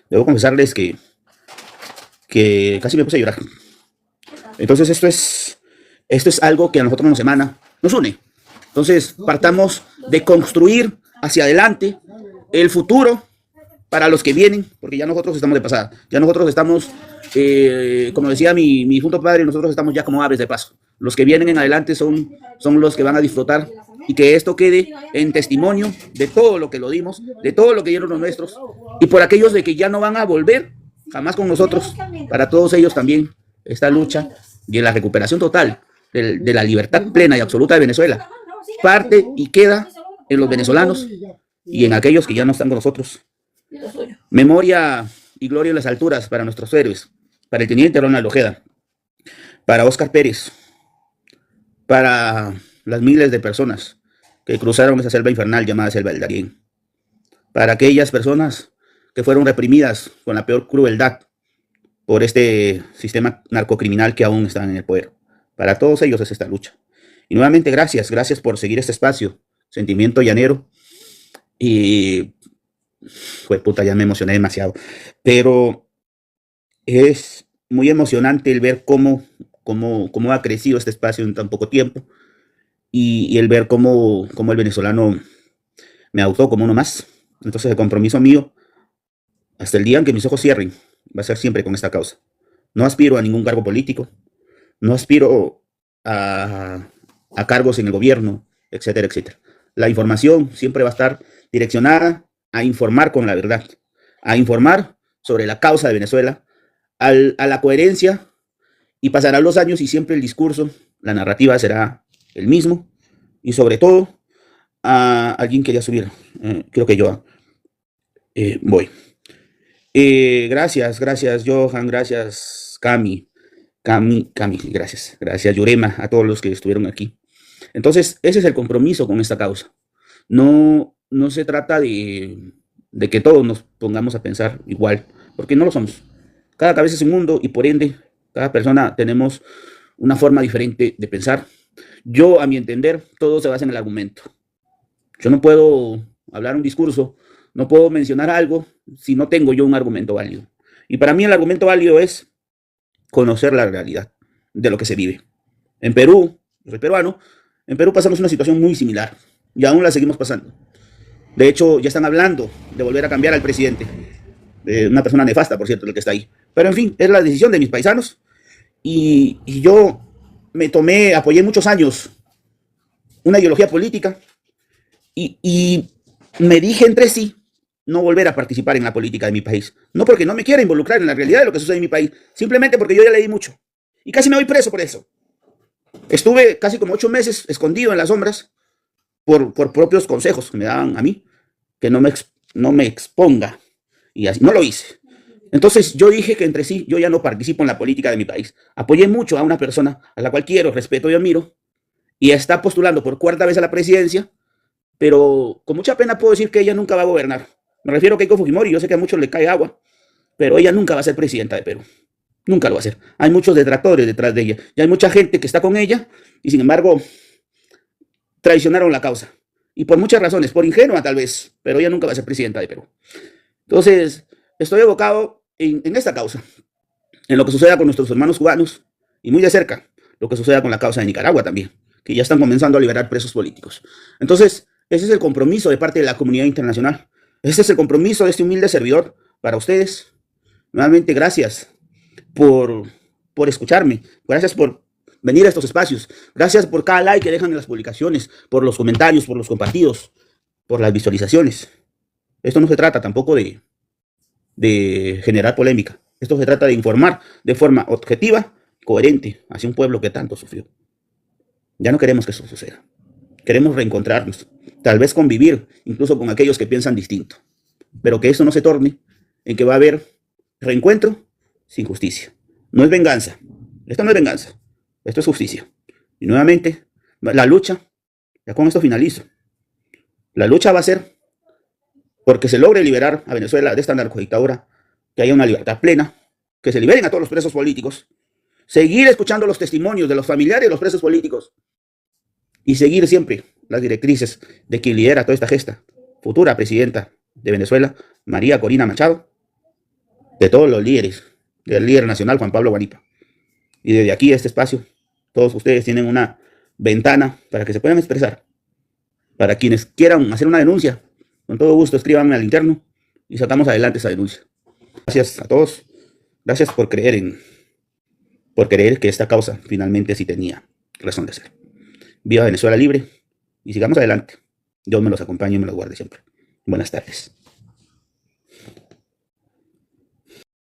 debo confesarles que casi me puse a llorar. Entonces esto es algo que a nosotros nos emana, nos une. Entonces partamos de construir hacia adelante el futuro para los que vienen, porque ya nosotros estamos de pasada, ya nosotros estamos, como decía mi difunto padre, nosotros estamos ya como aves de paso. Los que vienen en adelante son los que van a disfrutar, y que esto quede en testimonio de todo lo que lo dimos, de todo lo que dieron los nuestros, y por aquellos de que ya no van a volver jamás con nosotros, para todos ellos también esta lucha de la recuperación total de la libertad plena y absoluta de Venezuela parte y queda en los venezolanos y en aquellos que ya no están con nosotros. Memoria y gloria en las alturas para nuestros héroes, para el teniente Ronald Ojeda, para Óscar Pérez, para las miles de personas que cruzaron esa selva infernal llamada Selva del Darién, para aquellas personas que fueron reprimidas con la peor crueldad por este sistema narcocriminal que aún están en el poder. Para todos ellos es esta lucha. Y nuevamente gracias por seguir este espacio, Sentimiento Llanero. Y pues puta, ya me emocioné demasiado. Pero es muy emocionante el ver cómo ha crecido este espacio en tan poco tiempo. Y el ver cómo el venezolano me adoptó como uno más. Entonces el compromiso mío, hasta el día en que mis ojos cierren, va a ser siempre con esta causa. No aspiro a ningún cargo político, no aspiro a cargos en el gobierno, etcétera, etcétera. La información siempre va a estar direccionada a informar con la verdad, a informar sobre la causa de Venezuela, a la coherencia, y pasarán los años y siempre el discurso, la narrativa será el mismo, y sobre todo, alguien quería subir, creo que yo voy. Gracias Johan, gracias Cami, gracias Yurema, a todos los que estuvieron aquí. Entonces, ese es el compromiso con esta causa. No se trata de que todos nos pongamos a pensar igual, porque no lo somos. Cada cabeza es un mundo y por ende, cada persona tenemos una forma diferente de pensar. Yo, a mi entender, todo se basa en el argumento. Yo no puedo hablar un discurso, no puedo mencionar algo si no tengo yo un argumento válido. Y para mí el argumento válido es conocer la realidad de lo que se vive. En Perú, yo soy peruano, en Perú pasamos una situación muy similar y aún la seguimos pasando. De hecho, ya están hablando de volver a cambiar al presidente. una persona nefasta, por cierto, el que está ahí. Pero en fin, es la decisión de mis paisanos. Y yo apoyé muchos años una ideología política y me dije entre sí no volver a participar en la política de mi país. No porque no me quiera involucrar en la realidad de lo que sucede en mi país, simplemente porque yo ya leí mucho. Y casi me voy preso por eso. Estuve casi como 8 meses escondido en las sombras por propios consejos que me daban a mí, que no me exponga. Y así, no lo hice. Entonces yo dije que entre sí yo ya no participo en la política de mi país. Apoyé mucho a una persona a la cual quiero, respeto y admiro, y está postulando por 4ª vez a la presidencia, pero con mucha pena puedo decir que ella nunca va a gobernar. Me refiero a Keiko Fujimori, yo sé que a muchos le cae agua, pero ella nunca va a ser presidenta de Perú. Nunca lo va a hacer. Hay muchos detractores detrás de ella, y hay mucha gente que está con ella, y sin embargo, traicionaron la causa. Y por muchas razones, por ingenua tal vez, pero ella nunca va a ser presidenta de Perú. Entonces, estoy evocado en esta causa, en lo que suceda con nuestros hermanos cubanos, y muy de cerca, lo que suceda con la causa de Nicaragua también, que ya están comenzando a liberar presos políticos. Entonces, ese es el compromiso de parte de la comunidad internacional. Ese es el compromiso de este humilde servidor para ustedes. Nuevamente, gracias por escucharme. Gracias por venir a estos espacios. Gracias por cada like que dejan en las publicaciones, por los comentarios, por los compartidos, por las visualizaciones. Esto no se trata tampoco de generar polémica. Esto se trata de informar de forma objetiva, coherente, hacia un pueblo que tanto sufrió. Ya no queremos que eso suceda. Queremos reencontrarnos, tal vez convivir, incluso con aquellos que piensan distinto. Pero que eso no se torne en que va a haber reencuentro sin justicia. No es venganza. Esto no es venganza. Esto es justicia. Y nuevamente, la lucha, ya con esto finalizo. La lucha va a ser porque se logre liberar a Venezuela de esta narcodictadura, que haya una libertad plena, que se liberen a todos los presos políticos, seguir escuchando los testimonios de los familiares de los presos políticos y seguir siempre las directrices de quien lidera toda esta gesta, futura presidenta de Venezuela, María Corina Machado, de todos los líderes, del líder nacional Juan Pablo Guanipa. Y desde aquí, este espacio, todos ustedes tienen una ventana para que se puedan expresar. Para quienes quieran hacer una denuncia, con todo gusto escríbanme al interno y sacamos adelante esa denuncia. Gracias a todos. Gracias por creer que esta causa finalmente sí tenía razón de ser. Viva Venezuela libre y sigamos adelante. Dios me los acompañe y me los guarde siempre. Buenas tardes.